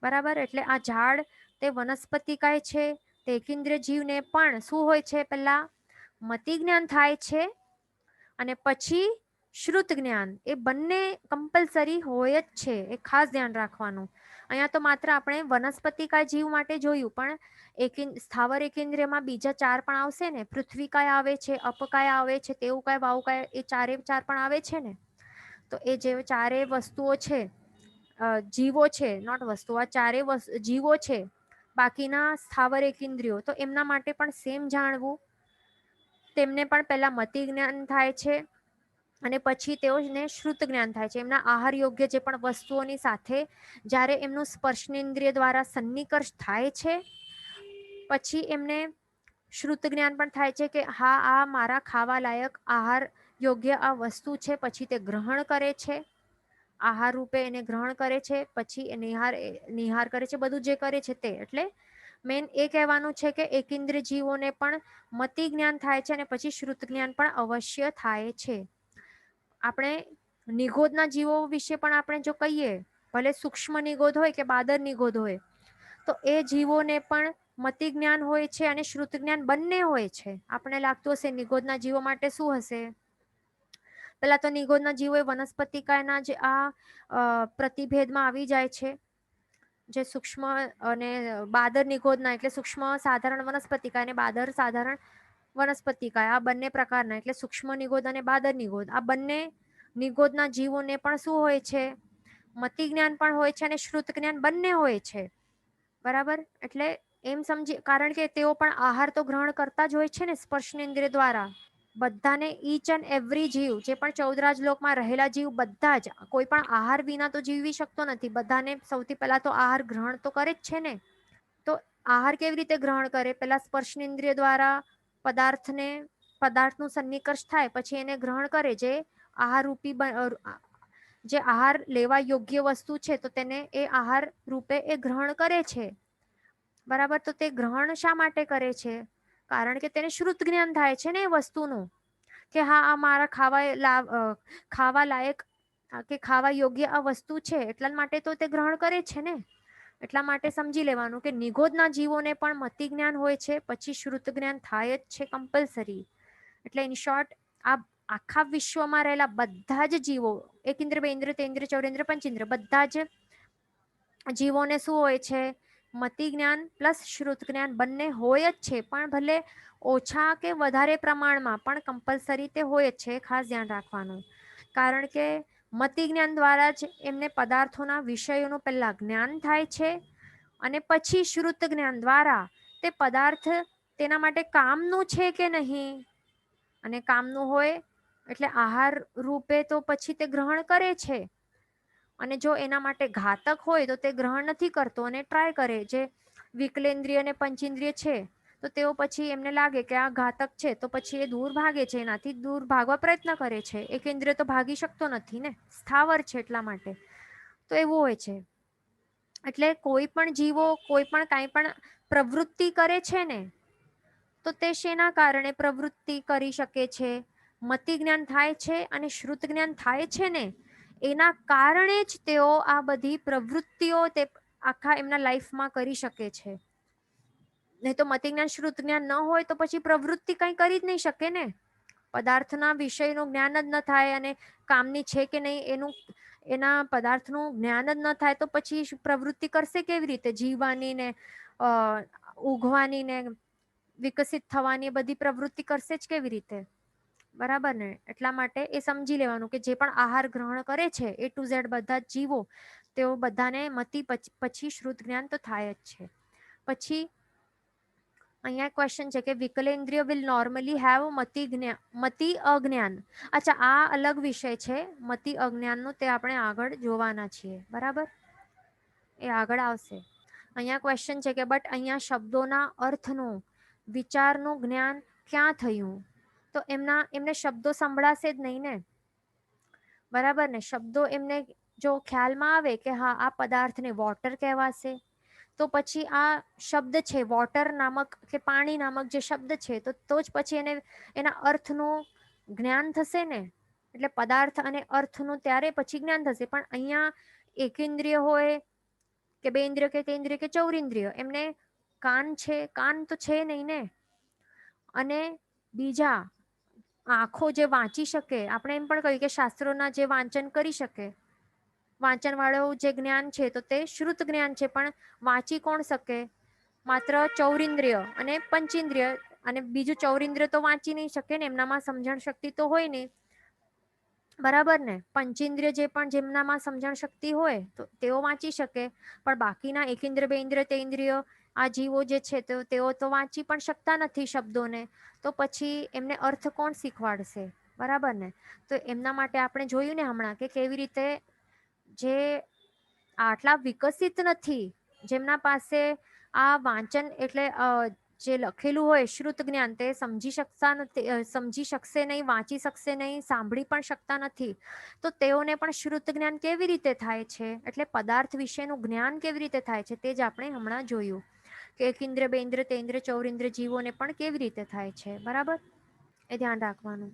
બરાબર, એટલે આ ઝાડ તે વનસ્પતિ કહે છે, તે એકેન્દ્ર જીવને પણ શું હોય છે, પહેલા મતિ જ્ઞાન થાય છે અને પછી શ્રુત જ્ઞાન. એ બંને કમ્પલસરી હોય જ છે, એ ખાસ ધ્યાન રાખવાનું. અહીંયા તો માત્ર આપણે વનસ્પતિકાય જીવ માટે જોયું, પણ સ્થાવર એકેન્દ્રિયમાં બીજા 4 પણ આવશે ને. પૃથ્વીકાય આવે છે, અપકાય આવે છે, તેવુકાય, વાવુકાય, એ 4 પણ આવે છે ને. તો એ જે 4 વસ્તુઓ છે, જીવો છે, નોટ વસ્તુ, આ 4 જીવો છે, બાકીના સ્થાવર એકેન્દ્રિયો, તો એમના માટે પણ સેમ જાણવું. તેમને પણ પહેલા મતિ જ્ઞાન થાય છે અને પછી તેઓને શ્રુત જ્ઞાન થાય છે. એમના આહાર યોગ્ય જે પણ વસ્તુઓની સાથે જ્યારે એમનું સ્પર્શનેન્દ્રિય દ્વારા સન્નિકર્ષ થાય છે, પછી એમને શ્રુત જ્ઞાન પણ થાય છે કે હા, આ મારા ખાવા લાયક આહાર યોગ્ય આ વસ્તુ છે. પછી તે ગ્રહણ કરે છે, આહાર રૂપે એને ગ્રહણ કરે છે, પછી નિહાર કરે છે, બધું જે કરે છે તે. એટલે મેન એ કહેવાનું છે કે એકેન્દ્ર જીવોને પણ મતિ જ્ઞાન થાય છે અને પછી શ્રુત જ્ઞાન પણ અવશ્ય થાય છે. આપણે નિગોદના જીવો વિશે પણ આપણે જો કહીએ, ભલે સૂક્ષ્મ નિગોદ હોય કે બાદર નિગોદ હોય, તો એ જીવોને પણ મતિ જ્ઞાન હોય છે અને શ્રુત જ્ઞાન બંને હોય છે. આપણે લાગતું હશે નિગોદના જીવો માટે શું હશે, પેલા તો નિગોદના જીવો એ વનસ્પતિકાયના જે આ પ્રતિભેદમાં આવી જાય છે, જે સૂક્ષ્મ અને બાદર નિગોદના, એટલે સૂક્ષ્મ સાધારણ વનસ્પતિકાય અને બાદર સાધારણ વનસ્પતિકાય, આ બંને પ્રકારના, એટલે સૂક્ષ્મ નિગોદ અને બાદર નિગોદ, આ બંને નિગોદના જીવોને પણ શું હોય છે, મતિ જ્ઞાન પણ હોય છે અને શ્રુત જ્ઞાન બંને હોય છે. બરાબર, એટલે એમ સમજી, કારણ કે તેઓ પણ આહાર તો ગ્રહણ કરતા જ હોય છે ને સ્પર્શનેન્દ્રિય દ્વારા. બધાને, ઈચ એન્ડ એવરી જીવ, જે પણ 14 લોકમાં રહેલા જીવ બધા જ, કોઈ પણ આહાર વિના તો જીવી શકતો નથી. બધાને સૌથી પહેલા તો આહાર ગ્રહણ તો કરે જ છે ને. તો આહાર કેવી રીતે ગ્રહણ કરે, પહેલા સ્પર્શનેન્દ્રિય દ્વારા પદાર્થનું સન્નિકર્ષ થાય, પછી એને ગ્રહણ કરે. જે આહાર લેવા યોગ્ય વસ્તુ છે, તો તેને એ આહાર રૂપે એ ગ્રહણ કરે છે. બરાબર, તો તે ગ્રહણ શા માટે કરે છે, કારણ કે તેને શ્રુત જ્ઞાન થાય છે ને એ વસ્તુનું, કે હા, આ મારા ખાવા લાયક કે ખાવા યોગ્ય આ વસ્તુ છે, એટલા માટે તો તે ગ્રહણ કરે છે ને. એટલા માટે સમજી લેવાનું કે નિગોદના જીવોને પણ મતિ જ્ઞાન હોય છે, પછી શ્રુત જ્ઞાન થાય જ છે કમ્પલસરી. એટલે ઇન શોર્ટ, આ આખા વિશ્વમાં રહેલા બધા જ જીવો, એકેન્દ્ર, બેન્દ્ર, તેન્દ્ર, ચૌરેન્દ્ર, પંચેન્દ્ર, બધા જ જીવોને શું હોય છે, મતિ જ્ઞાન પ્લસ શ્રુત જ્ઞાન બંને હોય જ છે, પણ ભલે ઓછા કે વધારે પ્રમાણમાં, પણ કમ્પલસરી તે હોય જ છે. ખાસ ધ્યાન રાખવાનું, કારણ કે મતિ જ્ઞાન દ્વારા જ એમને પદાર્થોના વિષયોનું પહેલા જ્ઞાન થાય છે અને પછી શ્રુત જ્ઞાન દ્વારા તે પદાર્થ તેના માટે કામનું છે કે નહીં, અને કામનું હોય એટલે આહાર રૂપે તો પછી તે ગ્રહણ કરે છે, અને જો એના માટે ઘાતક હોય તો તે ગ્રહણ નથી કરતો અને ટ્રાય કરે. જે વિકલેન્દ્રિય અને પંચેન્દ્રિય છે તો તેઓ પછી એમને લાગે કે આ ઘાતક છે તો પછી એ દૂર ભાગે છે, એનાથી દૂર ભાગવા પ્રયત્ન કરે છે. એકેન્દ્રિય તો ભાગી શકતો નથી ને, સ્થાવર છે એટલા માટે. તો એવું હોય છે. એટલે કોઈ પણ જીવો કોઈ પણ કાંઈ પણ પ્રવૃત્તિ કરે છે ને, તો તે શેના કારણે પ્રવૃત્તિ કરી શકે છે? મતિ જ્ઞાન થાય છે અને શ્રુત જ્ઞાન થાય છે ને, એના કારણે જ તેઓ આ બધી પ્રવૃત્તિઓ તે આખા એમના લાઈફમાં કરી શકે છે. નહીં તો મતિ જ્ઞાન શ્રુત જ્ઞાન ન હોય તો પછી પ્રવૃત્તિ કંઈ કરી જ નહીં શકે ને. પદાર્થના વિષયનું જ્ઞાન જ ન થાય અને કામની છે કે નહીં એનું એના પદાર્થનું જ્ઞાન જ ન થાય તો પછી પ્રવૃત્તિ કરશે કેવી રીતે? જીવવાની ને ઉઘવાની ને વિકસિત થવાની બધી પ્રવૃત્તિ કરશે જ કેવી રીતે? બરાબર ને? એટલા માટે એ સમજી લેવાનું કે જે પણ આહાર ગ્રહણ કરે છે A to Z બધા જ જીવો, તેઓ બધાને મતિ પછી શ્રુત જ્ઞાન તો થાય જ છે. પછી અહીંયા ક્વેશ્ચન છે કે વિકલેન્દ્રિય વિલ નોર્મલી હેવ મતિ અજ્ઞાન. અચ્છા, આ અલગ વિષય છે મતિ અજ્ઞાનનું, તે આપણે આગળ જોવાના છીએ. બરાબર, એ આગળ આવશે. અહીંયા ક્વેશ્ચન છે કે બટ અહીંયા શબ્દોના અર્થનું વિચારનું જ્ઞાન ક્યાં થયું? તો એમને શબ્દો સંભળાશે જ નહીં ને. બરાબર ને? શબ્દો એમને જો ખ્યાલમાં આવે કે હા આ પદાર્થને વોટર કહેવાશે, તો પછી આ શબ્દ છે વોટર નામક કે પાણી નામક જે શબ્દ છે તો જ પછી એના અર્થનું જ્ઞાન થશે ને. એટલે પદાર્થ અને અર્થનું ત્યારે પછી જ્ઞાન થશે. પણ અહીંયા એકેન્દ્રિય હોય કે બેન્દ્રિય કે તેન્દ્રિય કે ચૌરિન્દ્રિય, એમને કાન છે, કાન તો છે નહીં ને. અને બીજા આંખો જે વાંચી શકે, આપણે એમ પણ કહ્યું કે શાસ્ત્રોના જે વાંચન કરી શકે, વાંચન વાળું જે જ્ઞાન છે તો તે શ્રુત જ્ઞાન છે. પણ વાંચી કોણ શકે? માત્ર ચૌરિન્દ્રિય અને પંચેન્દ્રિય. અને બીજું ચૌરિન્દ્રિય તો વાંચી નહીં શકે ને, એમનામાં સમજણ શક્તિ તો હોય નહીં. બરાબર ને? પંચેન્દ્રિય જે પણ જેમનામાં સમજણ શક્તિ હોય તો તેઓ વાંચી શકે, પણ બાકીના એકેન્દ્રિય બેન્દ્રિય તેન્દ્રિય આ જીવો જે છે તેઓ તો વાંચી પણ શકતા નથી શબ્દોને. તો પછી એમને અર્થ કોણ શીખવાડશે? બરાબર ને? તો એમના માટે આપણે જોયું ને હમણાં કે કેવી રીતે જે આટલા વિકસિત નથી, જેમના પાસે આ વાંચન એટલે જે લખેલું હોય શ્રુત જ્ઞાન તે સમજી શકતા નથી, સમજી શકશે નહીં, વાંચી શકશે નહીં, સાંભળી પણ શકતા નથી, તો તેઓને પણ શ્રુત જ્ઞાન કેવી રીતે થાય છે? એટલે પદાર્થ વિશેનું જ્ઞાન કેવી રીતે થાય છે તે જ આપણે હમણાં જોયું કે એકેન્દ્રિય બેન્દ્રિય તેન્દ્રિય ચૌરિન્દ્રિય જીવોને પણ કેવી રીતે થાય છે. બરાબર, એ ધ્યાન રાખવાનું.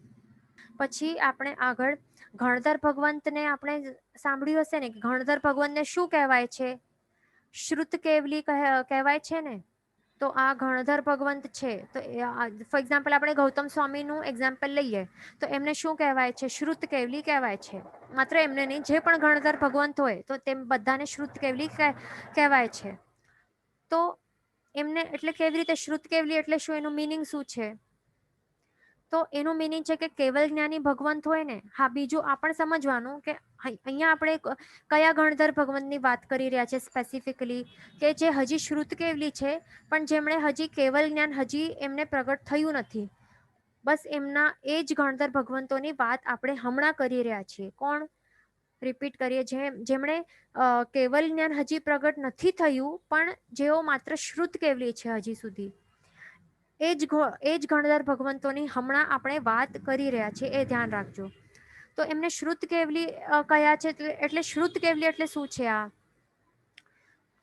પછી આપણે આગળ ગણધર ભગવંતને આપણે સાંભળ્યું હશે ને કે ગણધર ભગવંતને શું કહેવાય છે? શ્રુત કેવલી કહેવાય છે ને. તો આ ગણધર ભગવંત છે તો ફોર એક્ઝામ્પલ આપણે ગૌતમ સ્વામીનું એક્ઝામ્પલ લઈએ તો એમને શું કહેવાય છે? શ્રુત કેવલી કહેવાય છે. માત્ર એમને નહીં, જે પણ ગણધર ભગવંત હોય તો તેમ બધાને શ્રુત કેવલી કહેવાય છે. તો એમને એટલે કેવી રીતે શ્રુત કેવલી એટલે શું? એનું મિનિંગ શું છે? તો એનું મિનિંગ છે કે કેવલ જ્ઞાની ભગવંત હોય ને. હા, બીજું આ પણ સમજવાનું કે અહીંયા આપણે કયા ગણધર ભગવંતની વાત કરી રહ્યા છે સ્પેસિફિકલી, કે જે હજી શ્રુત કેવલી છે પણ જેમણે હજી કેવલ જ્ઞાન હજી એમને પ્રગટ થયું નથી. બસ એમના એ જ ગણધર ભગવંતોની વાત આપણે હમણાં કરી રહ્યા છીએ. કોણ? રિપીટ કરીએ, જેમણે કેવલ જ્ઞાન હજી પ્રગટ નથી થયું પણ જેઓ માત્ર શ્રુત કેવલી છે હજી સુધી, એ જ ગણધર ભગવંતોની હમણાં આપણે વાત કરી રહ્યા છીએ, એ ધ્યાન રાખજો. તો એમને શ્રુત કેવલી કયા છે? એટલે શ્રુત કેવલી એટલે શું છે? આ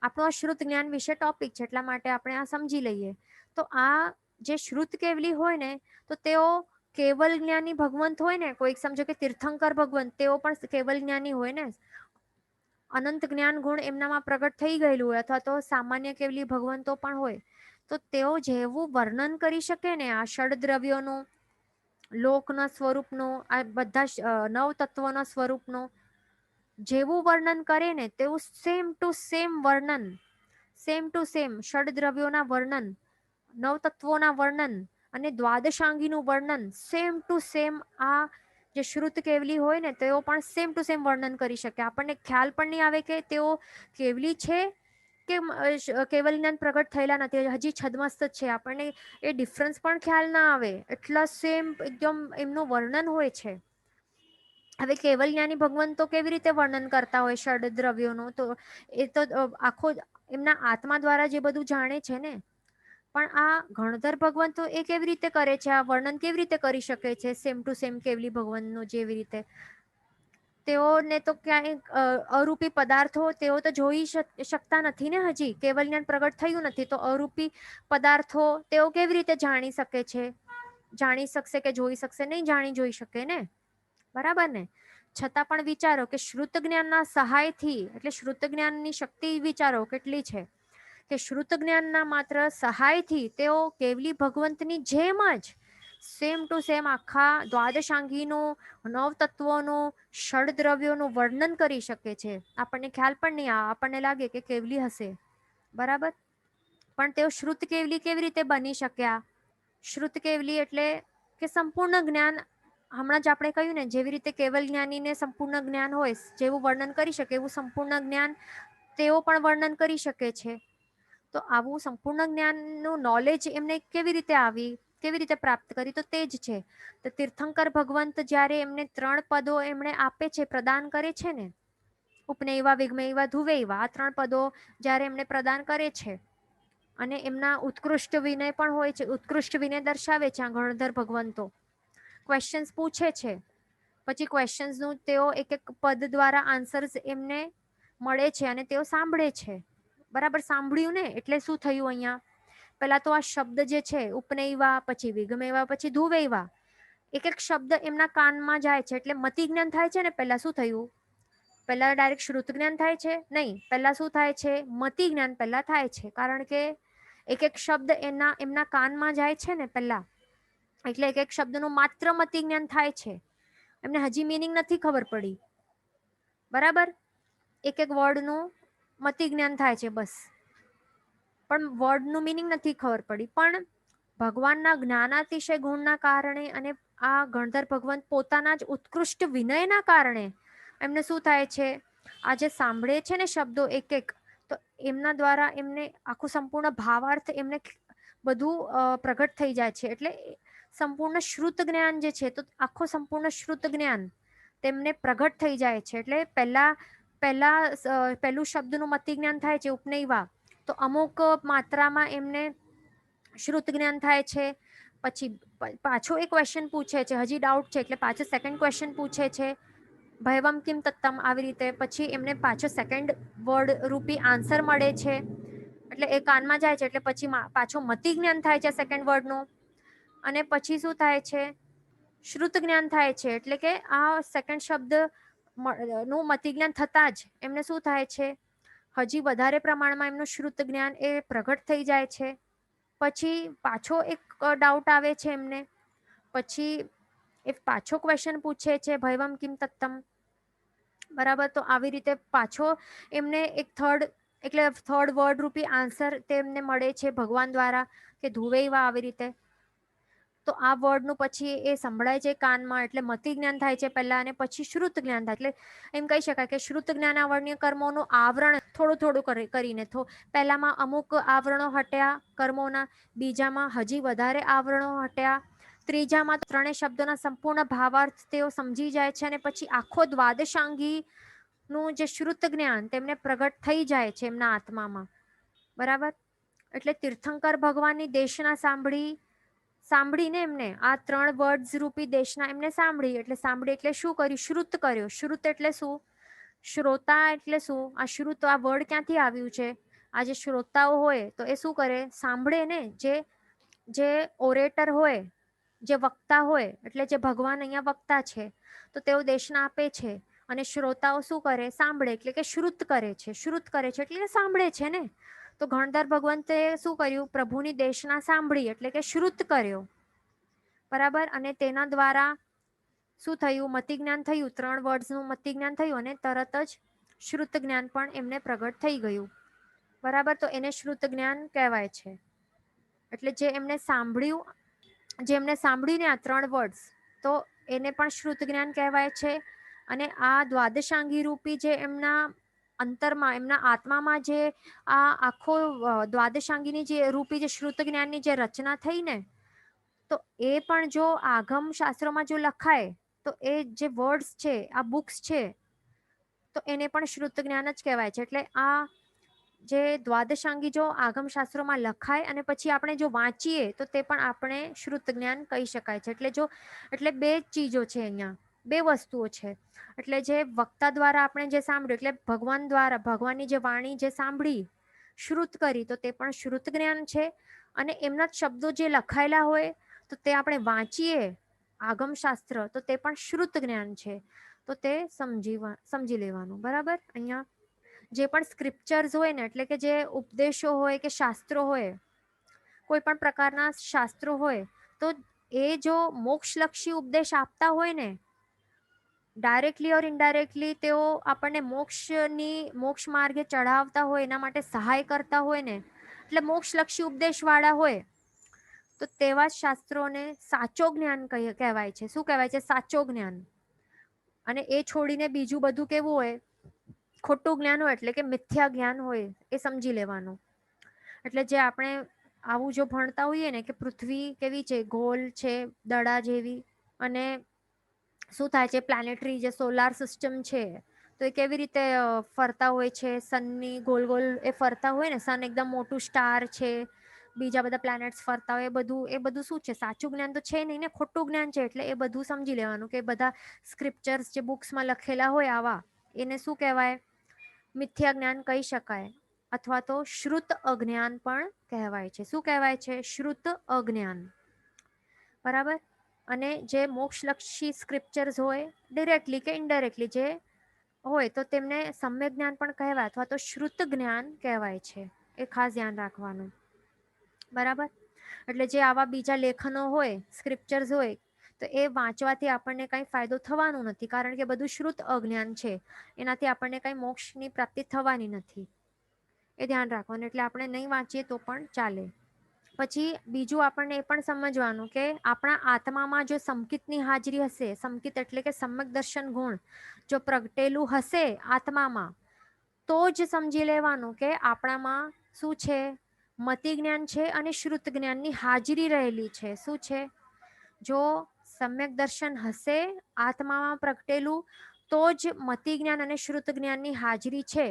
આપણો શ્રુત જ્ઞાન વિશે ટોપિક છે એટલા માટે આપણે આ સમજી લઈએ. તો આ જે શ્રુત કેવલી હોય ને તો તેઓ કેવલ જ્ઞાની ભગવંત હોય ને. કોઈક સમજો કે તીર્થંકર ભગવંત, તેઓ પણ કેવલ જ્ઞાની હોય ને. અનંત જ્ઞાન ગુણ એમનામાં પ્રગટ થઈ ગયેલું હોય, અથવા તો સામાન્ય કેવલી ભગવંતો પણ હોય, તો તેઓ જેવું વર્ણન કરી શકે ને આ ષડદ્રવ્યોનું, લોકના સ્વરૂપનું, આ બધા નવ તત્વોના સ્વરૂપનું જેવું વર્ણન કરે ને તેવું સેમ ટુ સેમ વર્ણન, સેમ ટુ સેમ ષડદ્રવ્યોના વર્ણન, નવ તત્વોના વર્ણન અને દ્વાદશાંગીનું વર્ણન સેમ ટુ સેમ આ જે શ્રુત કેવલી હોય ને તેઓ પણ સેમ ટુ સેમ વર્ણન કરી શકે. આપણને ખ્યાલ પણ નહીં આવે કે તેઓ કેવલી છે કે કેવલ જ્ઞાન પ્રગટ થયેલા નથી, હજી છદ્મસ્ત છે. આપણને એ ડિફરન્સ પણ ખ્યાલ ના આવે, એટલા સેમ એકદમ એમનું વર્ણન હોય છે. હવે કેવલ જ્ઞાની ભગવંતો કેવી રીતે વર્ણન કરતા હોય ષડદ્રવ્યોનું? તો એ તો આખો એમના આત્મા દ્વારા જે બધું જાણે છે ને, પણ આ ગણધર ભગવાન તો એ કેવી રીતે કરે છે, આ વર્ણન કેવી રીતે કરી શકે છે સેમ ટુ સેમ કેવલી ભગવાનનું જેવી રીતે? તેઓને તો ક્યાંય અરૂપી પદાર્થો તેઓ તો જોઈ શકતા નથી ને, હજી કેવલ જ્ઞાન પ્રગટ થયું નથી, તો અરૂપી પદાર્થો તેઓ કેવી રીતે જાણી શકે છે? જાણી શકશે કે જોઈ શકશે? નહીં જાણી જોઈ શકે ને, બરાબર ને? છતાં પણ વિચારો કે શ્રુત જ્ઞાનના સહાયથી, એટલે શ્રુત જ્ઞાનની શક્તિ વિચારો કેટલી છે કે શ્રુત જ્ઞાનના માત્ર સહાયથી તેઓ કેવલી ભગવંતની જેમ જ સેમ ટુ સેમ આખા દ્વાદશાંગીનું, નવ તત્વોનું, ષડદ્રવ્યોનું વર્ણન કરી શકે છે. આપણને ખ્યાલ પણ નહીં આવે, આપણને લાગે કે કેવલી હશે, બરાબર? પણ તેઓ શ્રુત કેવલી કેવી રીતે બની શક્યા? શ્રુત કેવલી એટલે કે સંપૂર્ણ જ્ઞાન. હમણાં જ આપણે કહ્યું ને, જેવી રીતે કેવલ જ્ઞાનીને સંપૂર્ણ જ્ઞાન હોય, જેવું વર્ણન કરી શકે એવું સંપૂર્ણ જ્ઞાન તેઓ પણ વર્ણન કરી શકે છે. તો આવું સંપૂર્ણ જ્ઞાનનું નોલેજ એમને કેવી રીતે આવી, કેવી રીતે પ્રાપ્ત કરી? તો તે જ છે. તો તીર્થંકર ભગવંત જ્યારે એમને 3 પદો એમણે આપે છે, પ્રદાન કરે છે ને, ઉપનયવા, વિગમયવા, ધુવૈવા, આ 3 પદો જ્યારે એમને પ્રદાન કરે છે, અને એમના ઉત્કૃષ્ટ વિનય પણ હોય છે, ઉત્કૃષ્ટ વિનય દર્શાવે છે આ ગણધર ભગવંતો. ક્વેશ્ચન્સ પૂછે છે, પછી ક્વેશ્ચન્સનું તેઓ એક એક પદ દ્વારા આન્સર્સ એમને મળે છે અને તેઓ સાંભળે છે. બરાબર સાંભળ્યું ને? એટલે શું થયું અહીંયા? પહેલા તો આ શબ્દ જે છે ઉપનયવા, પછી વિગમયવા, પછી ધુવૈવા, એક એક શબ્દ એમના કાનમાં જાય છે એટલે મતિ જ્ઞાન થાય છે ને. પહેલા શું થયું? પહેલા ડાયરેક્ટ શ્રુત જ્ઞાન થાય છે નહીં, પહેલા શું થાય છે? મતિ જ્ઞાન પહેલા થાય છે, કારણ કે એક એક શબ્દ એમના કાનમાં જાય છે ને પહેલા, એટલે એક એક શબ્દનું માત્ર મતિ જ્ઞાન થાય છે. એમને હજી મિનિંગ નથી ખબર પડી, બરાબર? એક એક વર્ડનું મતિ જ્ઞાન થાય છે બસ, પણ વર્ડનું મિનિંગ નથી ખબર પડી. પણ ભગવાનના જ્ઞાનાતિશય ગુણના કારણે અને આ ગણધર ભગવંત પોતાના જ ઉત્કૃષ્ટ વિનયના કારણે એમને શું થાય છે? આ જે સાંભળે છે ને શબ્દો એક એક, તો એમના દ્વારા એમને આખું સંપૂર્ણ ભાવાર્થ એમને બધું પ્રગટ થઈ જાય છે. એટલે સંપૂર્ણ શ્રુત જ્ઞાન જે છે, તો આખું સંપૂર્ણ શ્રુત જ્ઞાન તેમને પ્રગટ થઈ જાય છે. એટલે પહેલું શબ્દનું મતિ જ્ઞાન થાય છે ઉપનયવા, તો અમુક માત્રામાં એમને શ્રુત જ્ઞાન થાય છે. પછી પાછો એક ક્વેશ્ચન પૂછે છે, હજી ડાઉટ છે એટલે પાછો સેકન્ડ ક્વેશ્ચન પૂછે છે, ભૈવમ કિમ તત્તમ, આવી રીતે. પછી એમને પાછો સેકન્ડ વર્ડ રૂપી આન્સર મળે છે, એટલે એ કાનમાં જાય છે, એટલે પછી પાછો મતિ જ્ઞાન થાય છે સેકન્ડ વર્ડનું, અને પછી શું થાય છે? શ્રુત જ્ઞાન થાય છે. એટલે કે આ સેકન્ડ શબ્દ નું મતિ જ્ઞાન થતાં જ એમને શું થાય છે? હજી વધારે પ્રમાણમાં એમનું શ્રુત જ્ઞાન એ પ્રગટ થઈ જાય છે. પછી પાછો એક ડાઉટ આવે છે એમને, પછી એ પાછો ક્વેશ્ચન પૂછે છે, ભૈવમ કિમ તત્તમ, બરાબર? તો આવી રીતે પાછો એમને એક થર્ડ વર્ડ રૂપી આન્સર તેમને મળે છે ભગવાન દ્વારા, કે ધુવૈવા, આવી રીતે. તો આ વર્ડનું પછી એ સંભળાય છે કાનમાં, એટલે મતિ જ્ઞાન થાય છે પહેલા, અને પછી શ્રુત જ્ઞાન થાય. એટલે એમ કહી શકાય કે શ્રુત જ્ઞાનાવર્ણ્ય કર્મોનું આવરણ થોડું થોડું કરીને પહેલામાં અમુક આવરણો હટ્યા કર્મોના, બીજામાં હજી વધારે આવરણો હટ્યા, ત્રીજામાં ત્રણેય શબ્દોના સંપૂર્ણ ભાવાર્થ તેઓ સમજી જાય છે, અને પછી આખો દ્વાદશાંગી નું જે શ્રુત જ્ઞાન તેમને પ્રગટ થઈ જાય છે એમના આત્મામાં, બરાબર? એટલે તીર્થંકર ભગવાનની દેશના સાંભળીને એમને આ 3 વર્ડ્સ રૂપી દેશના એમને સાંભળી. એટલે સાંભળી એટલે શું કર્યું? શ્રુત કર્યો. શ્રુત એટલે શું? શ્રોતા એટલે શું? આ શ્રુત, આ વર્ડ ક્યાંથી આવ્યું છે? આ જે શ્રોતાઓ હોય તો એ શું કરે? સાંભળે ને. જે ઓરેટર હોય, જે વક્તા હોય, એટલે જે ભગવાન અહીંયા વક્તા છે, તો તેઓ દેશના આપે છે, અને શ્રોતાઓ શું કરે? સાંભળે. એટલે કે શ્રુત કરે છે. શ્રુત કરે છે એટલે સાંભળે છે ને. તો ગણધર ભગવંતે શું કર્યું? પ્રભુની દેશના સાંભળી એટલે કે શ્રુત કર્યો, બરાબર? અને તેના દ્વારા શું થયું? મતિ જ્ઞાન થયું. 3 વર્ડ્સનું મતિ જ્ઞાન થયું, અને તરત જ શ્રુત જ્ઞાન પણ એમને પ્રગટ થઈ ગયું, બરાબર? તો એને શ્રુત જ્ઞાન કહેવાય છે. એટલે જે એમને સાંભળ્યું ને આ 3 વર્ડ્સ, તો એને પણ શ્રુત જ્ઞાન કહેવાય છે. અને આ દ્વાદશાંગી રૂપી જે એમના અંતરમાં, એમના આત્મામાં જે આ આખો દ્વાદશાંગીની જે રૂપી જે શ્રુત જ્ઞાનની જે રચના થઈ ને, તો એ પણ જો આગમ શાસ્ત્રોમાં જો લખાય, તો એ જે વર્ડ્સ છે, આ બુક્સ છે, તો એને પણ શ્રુત જ્ઞાન જ કહેવાય છે. એટલે આ જે દ્વાદશાંગી જો આગમ શાસ્ત્રોમાં લખાય અને પછી આપણે જો વાંચીએ તો તે પણ આપણે શ્રુત જ્ઞાન કહી શકાય છે. એટલે બે ચીજો છે અહીંયા, બે વસ્તુઓ છે. એટલે જે વક્તા દ્વારા આપણે જે સાંભળ્યું, એટલે ભગવાન દ્વારા ભગવાનની જે વાણી જે સાંભળી શ્રુત કરી તો તે પણ શ્રુત જ્ઞાન છે. અને એમના જ શબ્દો જે લખાયેલા હોય તો તે આપણે વાંચીએ આગમ શાસ્ત્ર તો તે પણ શ્રુત જ્ઞાન છે. તો તે સમજી લેવાનું. બરાબર. અહીંયા જે પણ સ્ક્રિપ્ચર્સ હોય ને, એટલે કે જે ઉપદેશો હોય કે શાસ્ત્રો હોય, કોઈ પણ પ્રકારના શાસ્ત્રો હોય તો એ જો મોક્ષલક્ષી ઉપદેશ આપતા હોય ને, ડાયરેક્ટલી ઓર ઇનડાયરેક્ટલી તેઓ આપણને મોક્ષ માર્ગે ચઢાવતા હોય, એના માટે સહાય કરતા હોય ને, એટલે મોક્ષલક્ષી ઉપદેશ વાળા હોય તો તેવા શાસ્ત્રોને સાચો જ્ઞાન કહેવાય છે. શું કહેવાય છે? સાચો જ્ઞાન. અને એ છોડીને બીજું બધું કેવું હોય? ખોટું જ્ઞાન હોય, એટલે કે મિથ્યા જ્ઞાન હોય, એ સમજી લેવાનું. એટલે જે આપણે આવું જો ભણતા હોઈએ ને કે પૃથ્વી કેવી છે? ગોલ છે, દડા જેવી. અને શું થાય છે? પ્લાનેટરી જે સોલાર સિસ્ટમ છે તો એ કેવી રીતે ફરતા હોય છે? સનની ગોલ ગોલ એ ફરતા હોય ને, સન એકદમ મોટું સ્ટાર છે, બીજા બધા પ્લાનેટ્સ ફરતા હોય, એ બધું શું છે? સાચું જ્ઞાન તો છે નહીં ને, ખોટું જ્ઞાન છે. એટલે એ બધું સમજી લેવાનું કે બધા સ્ક્રિપ્ચર્સ જે બુક્સમાં લખેલા હોય આવા, એને શું કહેવાય? મિથ્યા જ્ઞાન કહી શકાય, અથવા તો શ્રુત અજ્ઞાન પણ કહેવાય છે. શું કહેવાય છે? શ્રુત અજ્ઞાન. બરાબર. અને જે મોક્ષલક્ષી સ્ક્રિપ્ચર્સ હોય, ડિરેક્ટલી કે ઇનડાયરેક્ટલી જે હોય તો તેમને સમ્યક જ્ઞાન પણ કહેવાય, અથવા તો શ્રુત જ્ઞાન કહેવાય છે. એ ખાસ ધ્યાન રાખવાનું. બરાબર. એટલે જે આવા બીજા લેખનો હોય, સ્ક્રિપ્ચર્સ હોય, તો એ વાંચવાથી આપણને કંઈ ફાયદો થવાનો નથી, કારણ કે બધું શ્રુત અજ્ઞાન છે. એનાથી આપણને કંઈ મોક્ષની પ્રાપ્તિ થવાની નથી. એ ધ્યાન રાખવાનું. એટલે આપણે નહીં વાંચીએ તો પણ ચાલે. પછી બીજું આપણને એ પણ સમજવાનું કે આપણા આત્મામાં જો સંકિતની હાજરી હશે, સંકિત એટલે કે સમ્યક દર્શન ગુણ જો પ્રગટેલું હશે આત્મામાં, તો જ સમજી લેવાનું કે આપણામાં શું છે? મતિ જ્ઞાન છે અને શ્રુત જ્ઞાનની હાજરી રહેલી છે. શું છે? જો સમ્યક દર્શન હશે આત્મામાં પ્રગટેલું તો જ મતિ જ્ઞાન અને શ્રુત જ્ઞાનની હાજરી છે.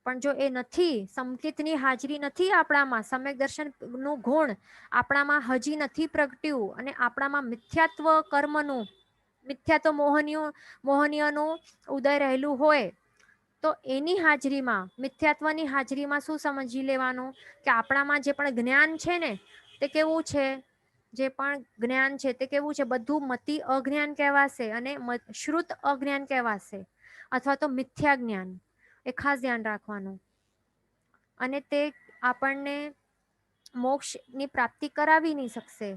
પણ જો એ નથી, સંકિતની હાજરી નથી આપણામાં, સમ્યક દર્શન નું ગુણ આપણામાં હજી નથી પ્રગટ્યું, અને આપણામાં મિથ્યાત્વ કર્મનું, મિથ્યાત્વ મોહનીયનું ઉદય રહેલું હોય, તો એની હાજરીમાં, મિથ્યાત્વની હાજરીમાં શું સમજી લેવાનું કે આપણામાં જે પણ જ્ઞાન છે ને, તે કેવું છે? જે પણ જ્ઞાન છે તે કેવું છે? બધું મતિ અજ્ઞાન કહેવાશે અને શ્રુત અજ્ઞાન કહેવાશે, અથવા તો મિથ્યા જ્ઞાન. એ ખાસ ધ્યાન રાખવાનું. અને તે આપણને મોક્ષની પ્રાપ્તિ કરાવી નહીં શકશે.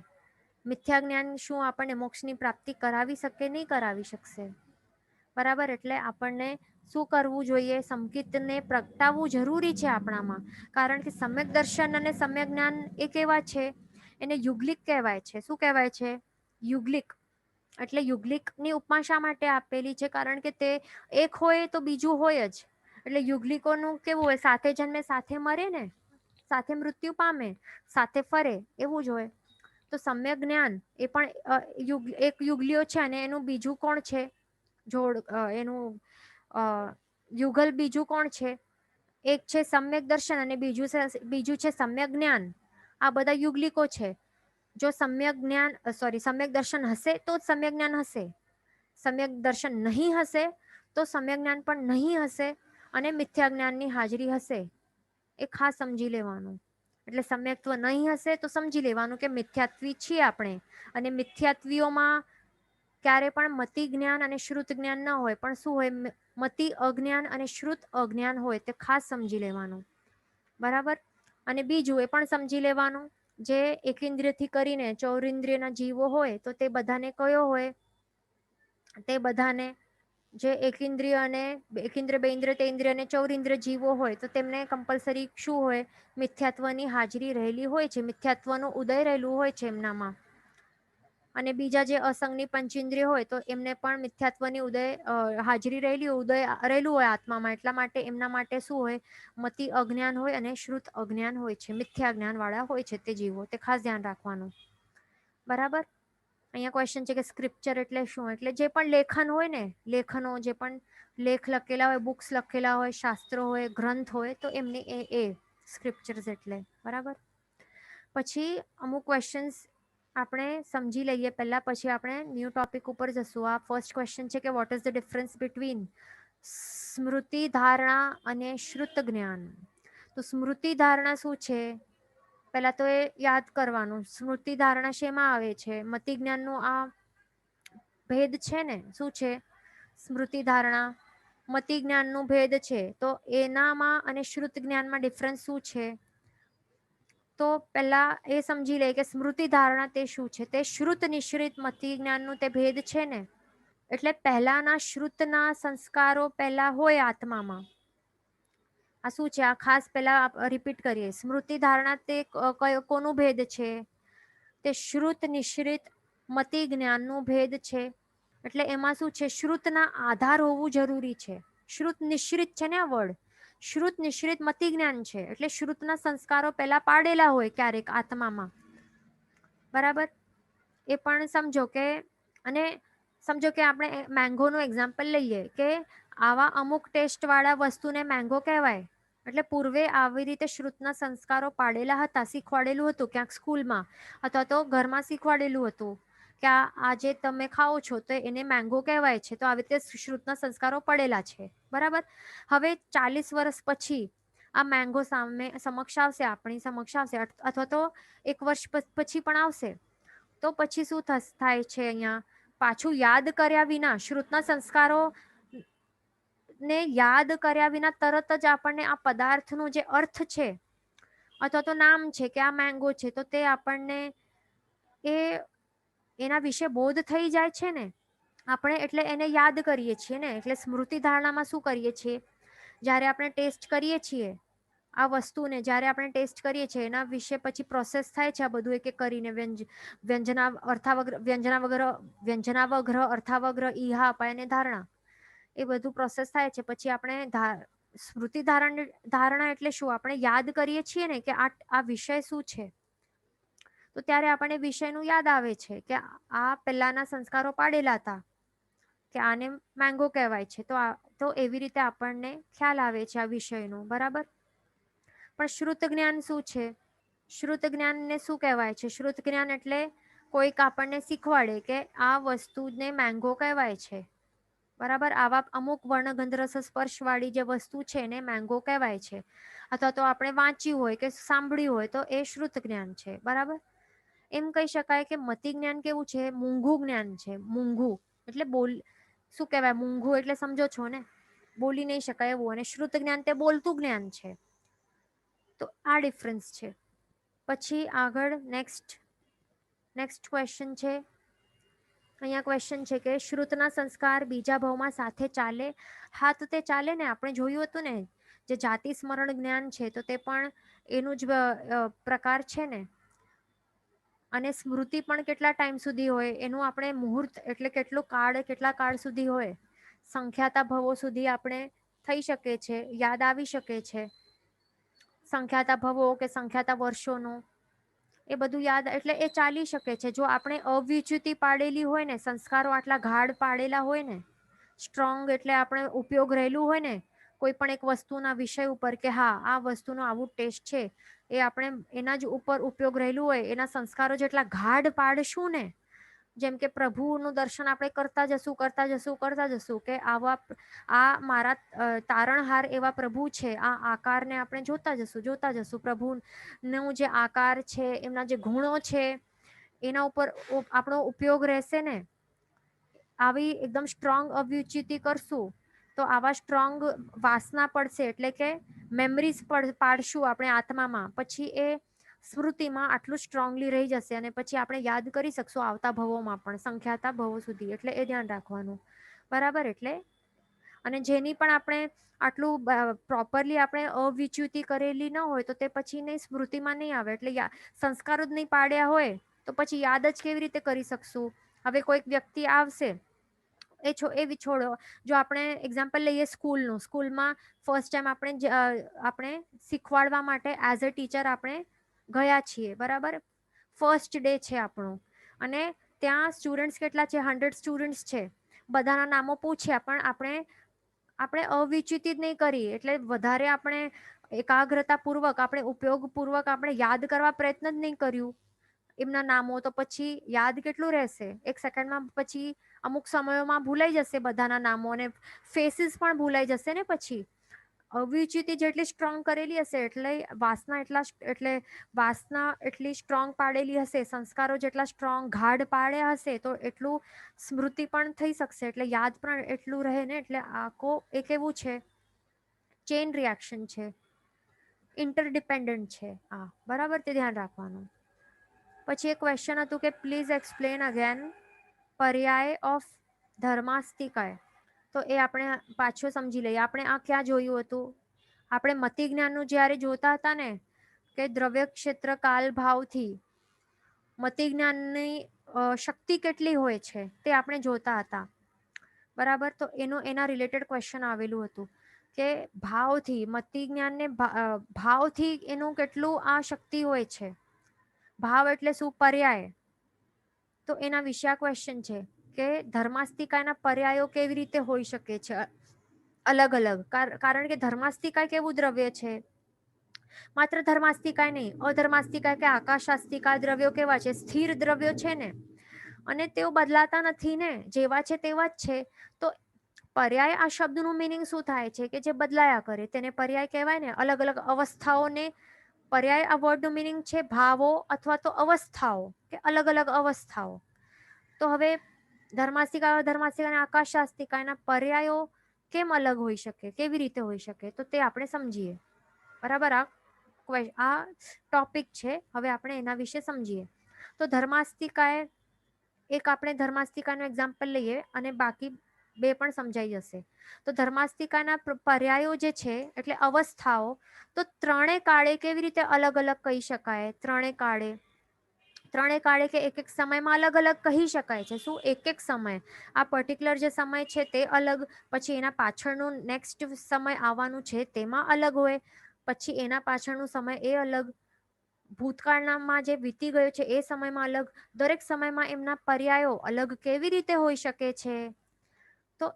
મિથ્યા જ્ઞાન શું આપણને મોક્ષની પ્રાપ્તિ કરાવી શકે? નહીં કરાવી શકશે. બરાબર. એટલે આપણને શું કરવું જોઈએ? સંકિતને પ્રગટાવવું જરૂરી છે આપણામાં, કારણ કે સમ્યક દર્શન અને સમ્યક જ્ઞાન એ કેવા છે? એને યુગલિક કહેવાય છે. શું કહેવાય છે? યુગલિક. એટલે યુગલિકની ઉપમા શા માટે આપેલી છે? કારણ કે તે એક હોય તો બીજું હોય જ. એટલે યુગલિકોનું કેવું હોય? સાથે જન્મે સાથે મરે ને, સાથે મૃત્યુ પામે, સાથે ફરે, એવું જ હોય. તો સમ્યક જ્ઞાન એ પણ એક યુગલીઓ છે, અને એનું બીજું કોણ છે? એનું યુગલ બીજું કોણ છે? એક છે સમ્યક દર્શન અને બીજું છે સમ્યક જ્ઞાન. આ બધા યુગલિકો છે. જો સમ્યક દર્શન હશે તો જ સમ્યક જ્ઞાન હશે. સમ્યક દર્શન નહીં હશે તો સમ્યક જ્ઞાન પણ નહીં હશે, અને મિથ્યા જ્ઞાનની હાજરી હશે. એ ખાસ સમજી લેવાનું. એટલે સમ્યક્ત્વ નહીં હશે તો સમજી લેવાનું કે મિથ્યાત્વી છીએ આપણે, અને મિથ્યાત્વીઓમાં ક્યારે પણ મતિ જ્ઞાન અને શ્રુત જ્ઞાન ન હોય, પણ શું હોય? મતિ અજ્ઞાન અને શ્રુત અજ્ઞાન હોય. તે ખાસ સમજી લેવાનું. બરાબર. અને બીજું એ પણ સમજી લેવાનું, જે એકેન્દ્રિયથી કરીને ચૌરિન્દ્રિયના જીવો હોય તો તે બધાને કયો હોય? તે બધાને જે એકેન્દ્રિય અને એકેન્દ્ર, બેન્દ્ર, તેન્દ્રિય અને ચૌરિન્દ્ર જીવો હોય તો તેમને કમ્પલસરી શું હોય? મિથ્યાત્વની હાજરી રહેલી હોય છે, મિથ્યાત્વનું ઉદય રહેલું હોય છે એમનામાં. અને બીજા જે અસંગની પંચેન્દ્રિય હોય તો એમને પણ મિથ્યાત્વની હાજરી રહેલું હોય આત્મામાં. એટલા માટે એમના માટે શું હોય? મતિ અજ્ઞાન હોય અને શ્રુત અજ્ઞાન હોય છે, મિથ્યા જ્ઞાન વાળા હોય છે તે જીવો. તે ખાસ ધ્યાન રાખવાનું. બરાબર. અહીંયા ક્વેશ્ચન છે કે સ્ક્રિપ્ચર એટલે શું? એટલે જે પણ લેખન હોય ને, લેખનો જે પણ લેખ લખેલા હોય, બુક્સ લખેલા હોય, શાસ્ત્રો હોય, ગ્રંથ હોય, તો એમને એ સ્ક્રિપ્ચર્સ એટલે, બરાબર. પછી અમુક ક્વેશ્ચન્સ આપણે સમજી લઈએ પહેલા, પછી આપણે ન્યૂ ટોપિક ઉપર જશું. આ ફર્સ્ટ ક્વેશ્ચન છે કે what is the difference between સ્મૃતિ ધારણા અને શ્રુત જ્ઞાન? તો સ્મૃતિ ધારણા શું છે? પહેલા તો એ યાદ કરવાનું. સ્મૃતિ ધારણા શેમાં આવે છે? મતિ જ્ઞાનનું આ ભેદ છે ને, શું છે? સ્મૃતિ ધારણા મતિ જ્ઞાનનું ભેદ છે. તો એનામાં અને શ્રુત જ્ઞાનમાં ડિફરન્સ શું છે? તો પહેલા એ સમજી લે કે સ્મૃતિ ધારણા તે શું છે. તે શ્રુત નિશ્રિત મતિ જ્ઞાનનું તે ભેદ છે ને. એટલે પહેલાના શ્રુતના સંસ્કારો પહેલા હોય આત્મામાં. આ શું છે? આ ખાસ પહેલા રિપીટ કરીએ. સ્મૃતિ ધારણા તે કોનું ભેદ છે? તે શ્રુત નિશ્રિત મતિ જ્ઞાનનું ભેદ છે. એટલે એમાં શું છે? શ્રુતના આધાર હોવું જરૂરી છે. શ્રુત નિશ્રિત છે ને આ વર્ડ. શ્રુત નિશ્રિત મતિ જ્ઞાન છે. એટલે શ્રુતના સંસ્કારો પહેલા પાડેલા હોય ક્યારેક આત્મામાં, બરાબર. એ પણ સમજો કે, અને સમજો કે આપણે મેંગોનું એક્ઝામ્પલ લઈએ કે આવા અમુક ટેસ્ટ વાળા વસ્તુને મેંગો કહેવાય. એટલે પૂર્વે આવી રીતે શ્રુતના સંસ્કારો પાડેલા હતા, શીખવાડેલું હતું ક્યાંક સ્કૂલમાં અથવા તો ઘરમાં શીખવાડેલું હતું કે આ જે તમે ખાઓ છો તો એને મેંગો કહેવાય છે. તો આવી રીતે શ્રુતના સંસ્કારો પડેલા છે, બરાબર. હવે 40 વર્ષ પછી આ મેંગો સમક્ષ આવશે, આપણી સમક્ષ આવશે, અથવા તો 1 વર્ષ પછી પણ આવશે. તો પછી શું થાય છે? અહીંયા પાછું યાદ કર્યા વિના, શ્રુતના સંસ્કારો ને યાદ કર્યા વિના તરત જ આપણને આ પદાર્થનો જે અર્થ છે અથવા તો નામ છે કે આ મેંગો છે, તો તે આપણને એના વિશે બોધ થઈ જાય છે ને આપણે, એટલે એને યાદ કરીએ છીએ ને. એટલે સ્મૃતિ ધારણામાં શું કરીએ છીએ? જ્યારે આપણે ટેસ્ટ કરીએ છીએ આ વસ્તુને, જ્યારે આપણે ટેસ્ટ કરીએ છીએ એના વિશે પછી પ્રોસેસ થાય છે આ બધું એક એક કરીને, વ્યંજનાવગ્રહ અર્થાવગ્રહ ઈહા અપાય અને ધારણા, એ બધું પ્રોસેસ થાય છે. પછી આપણે સ્મૃતિ ધારણા એટલે શું? આપણે યાદ કરીએ છીએ ને કે આ વિષય શું છે, તો ત્યારે આપણને વિષયનું યાદ આવે છે કે આ પહેલાના સંસ્કારો પાડેલા હતા કે આને મેંગો કહેવાય છે. તો એવી રીતે આપણને ખ્યાલ આવે છે આ વિષયનો, બરાબર. પણ શ્રુત જ્ઞાન શું છે? શ્રુત જ્ઞાનને શું કહેવાય છે? શ્રુત જ્ઞાન એટલે કોઈક આપણને શીખવાડે કે આ વસ્તુને મેંગો કહેવાય છે, બરાબર. આવા અમુક વર્ણગંધ રસ સ્પર્શ વાળી જે વસ્તુ છે એને મેંગો કહેવાય છે. અથવા તો આપણે વાંચ્યું હોય કે સાંભળ્યું હોય તો એ શ્રુત જ્ઞાન છે, બરાબર. એમ કહી શકાય કે મતિ જ્ઞાન કેવું છે? મૂંઘું જ્ઞાન છે. મૂંઘું એટલે શું કહેવાય? મૂંઘું એટલે સમજો છો ને, બોલી નહીં શકાય એવું. અને શ્રુત જ્ઞાન તે બોલતું જ્ઞાન છે. તો આ ડિફરન્સ છે. પછી આગળ નેક્સ્ટ ક્વેશ્ચન છે. અહીંયા ક્વેશ્ચન છે કે શ્રુતના સંસ્કાર બીજા ભાવમાં સાથે ચાલે? હા, તો તે ચાલે ને. આપણે જોયું હતું ને, જે જાતિ સ્મરણ જ્ઞાન છે તો તે પણ એનું જ પ્રકાર છે ને. અને સ્મૃતિ પણ કેટલા ટાઈમ સુધી હોય એનું આપણે મુહૂર્ત એટલે કેટલા કાળ સુધી હોય, સંખ્યાતા ભવો સુધી આપણે થઈ શકે છે, યાદ આવી શકે છે. સંખ્યાતા ભવો કે સંખ્યાતા વર્ષોનો એ બધું યાદ, એટલે એ ચાલી શકે છે. જો આપણે અવિચ્યુતિ પાડેલી હોય ને, સંસ્કારો આટલા ગાઢ પાડેલા હોય ને, સ્ટ્રોંગ એટલે આપણે ઉપયોગ રહેલું હોય ને કોઈ પણ એક વસ્તુના વિષય ઉપર કે હા આ વસ્તુનો આવું ટેસ્ટ છે, એ આપણે એના જ ઉપર ઉપયોગ રહેલું હોય, એના સંસ્કારો જેટલા ગાઢ પાડશું ને, જેમ કે પ્રભુનું દર્શન આપણે કરતા જશું કે આ મારા તારણહાર એવા પ્રભુ છે, આ આકારને આપણે જોતા જશું પ્રભુનું જે આકાર છે, એમના જે ગુણો છે, એના ઉપર આપણો ઉપયોગ રહેશે ને. આવી એકદમ સ્ટ્રોંગ અવિચ્યુતિ કરશું તો આવા સ્ટ્રોંગ વાસના પડશે, એટલે કે મેમરીઝ પાડશું આપણે આત્મામાં. પછી એ સ્મૃતિમાં આટલું સ્ટ્રોંગલી રહી જશે અને પછી આપણે યાદ કરી શકશું આવતા ભવોમાં પણ, સંખ્યાતા ભવો સુધી. એટલે એ ધ્યાન રાખવાનું, બરાબર. એટલે અને જેની પણ આપણે આટલું પ્રોપરલી આપણે અવિચ્યુતિ કરેલી ન હોય તો તે પછી નહીં સ્મૃતિમાં નહીં આવે. એટલે સંસ્કારો જ નહીં પાડ્યા હોય તો પછી યાદ જ કેવી રીતે કરી શકશું? હવે કોઈક વ્યક્તિ આવશે, એવી છોડો, જો આપણે એક્ઝામ્પલ લઈએ સ્કૂલમાં ફર્સ્ટ ટાઈમ આપણે શીખવાડવા માટે એઝ અ ટીચર આપણે ગયા છીએ, બરાબર. ફર્સ્ટ ડે છે આપણો અને ત્યાં સ્ટુડન્ટ્સ કેટલા છે? 100 સ્ટુડન્ટ્સ છે. બધાના નામો પૂછ્યા, પણ આપણે અવિચિત નહીં કરી, એટલે વધારે આપણે એકાગ્રતાપૂર્વક, આપણે ઉપયોગપૂર્વક આપણે યાદ કરવા પ્રયત્ન જ નહીં કર્યું એમના નામો, તો પછી યાદ કેટલું રહેશે? 1 સેકન્ડમાં પછી અમુક સમયોમાં ભૂલાઈ જશે બધાના નામો, અને ફેસીસ પણ ભૂલાઈ જશે ને. પછી અવિચિતિ જેટલી સ્ટ્રોંગ કરેલી હશે એટલે વાસના એટલી સ્ટ્રોંગ પાડેલી હશે, સંસ્કારો જેટલા સ્ટ્રોંગ ગાઢ પાડ્યા હશે, તો એટલું સ્મૃતિ પણ થઈ શકશે, એટલે યાદ પણ એટલું રહે ને. એટલે આખો એક એવું છે, ચેઇન રિએક્શન છે, ઇન્ટરડિપેન્ડન્ટ છે આ, બરાબર? તે ધ્યાન રાખવાનું. પછી એક ક્વેશ્ચન હતું કે પ્લીઝ એક્સપ્લેન અગેન પર્યાય ઓફ ધર્માસ્તિકાય. તો એ આપણે પાછો સમજી લઈએ. આપણે આ ક્યાં જોયું હતું? આપણે મતિ જ્ઞાનનું જ્યારે જોતા હતા ને, કે દ્રવ્ય ક્ષેત્ર કાલ ભાવથી મતિ જ્ઞાનની શક્તિ કેટલી હોય છે તે આપણે જોતા હતા, બરાબર? તો એના રિલેટેડ ક્વેશ્ચન આવેલું હતું કે ભાવથી મતિ જ્ઞાનને ભાવથી એનું કેટલું આ શક્તિ હોય છે. ભાવ એટલે શું? પર્યાય. તો એના વિશે આ ક્વેશ્ચન છે કે ધર્માસ્તિકાના પર્યાયો કેવી રીતે હોઈ શકે છે અલગ અલગ. કારણ કે ધર્માસ્તિકા કેવું દ્રવ્ય છે? માત્ર ધર્માસ્તિકાય નહીં, અધર્માસ્તિકાય કે આકાશાસ્તિકા દ્રવ્યો કેવા છે? સ્થિર દ્રવ્યો છે ને, અને તેઓ બદલાતા નથી ને, જેવા છે તેવા જ છે. તો પર્યાય આ શબ્દનું મિનિંગ શું થાય છે? કે જે બદલાયા કરે તેને પર્યાય કહેવાય ને. અલગ અલગ અવસ્થાઓને પર્યાય, આ વર્ડનું મિનિંગ છે ભાવો અથવા તો અવસ્થાઓ, કે અલગ અલગ અવસ્થાઓ. તો હવે ધર્માસ્તિકા, અધર્માસ્તિકા અને આકાશાસ્તિકાના પર્યાયો કેમ અલગ હોઈ શકે? કેવી રીતે હોઈ શકે? તો તે આપણે સમજીએ, બરાબર? આ ટોપિક છે, હવે આપણે એના વિશે સમજીએ. તો ધર્માસ્તિકાએ એક આપણે ધર્માસ્તિકાનું એક્ઝામ્પલ લઈએ અને બાકી બે પણ સમજાઈ જશે. તો ધર્માસ્તિકાના પર્યાયો જે છે એટલે અવસ્થાઓ, તો ત્રણે કાળે કેવી રીતે અલગ અલગ કહી શકાય? ત્રણે કાળે કે એક એક સમયમાં અલગ અલગ કહી શકાય છે. શું? એક એક સમય, આ પર્ટિક્યુલર જે સમય છે તે અલગ, પછી એના પાછળનું નેક્સ્ટ સમય આવવાનું છે તેમાં અલગ હોય, પછી એના પાછળનું સમય એ અલગ, ભૂતકાળમાં જે વીતી ગયો છે એ સમયમાં અલગ. દરેક સમયમાં એમના પર્યાયો અલગ કેવી રીતે હોઈ શકે છે? તો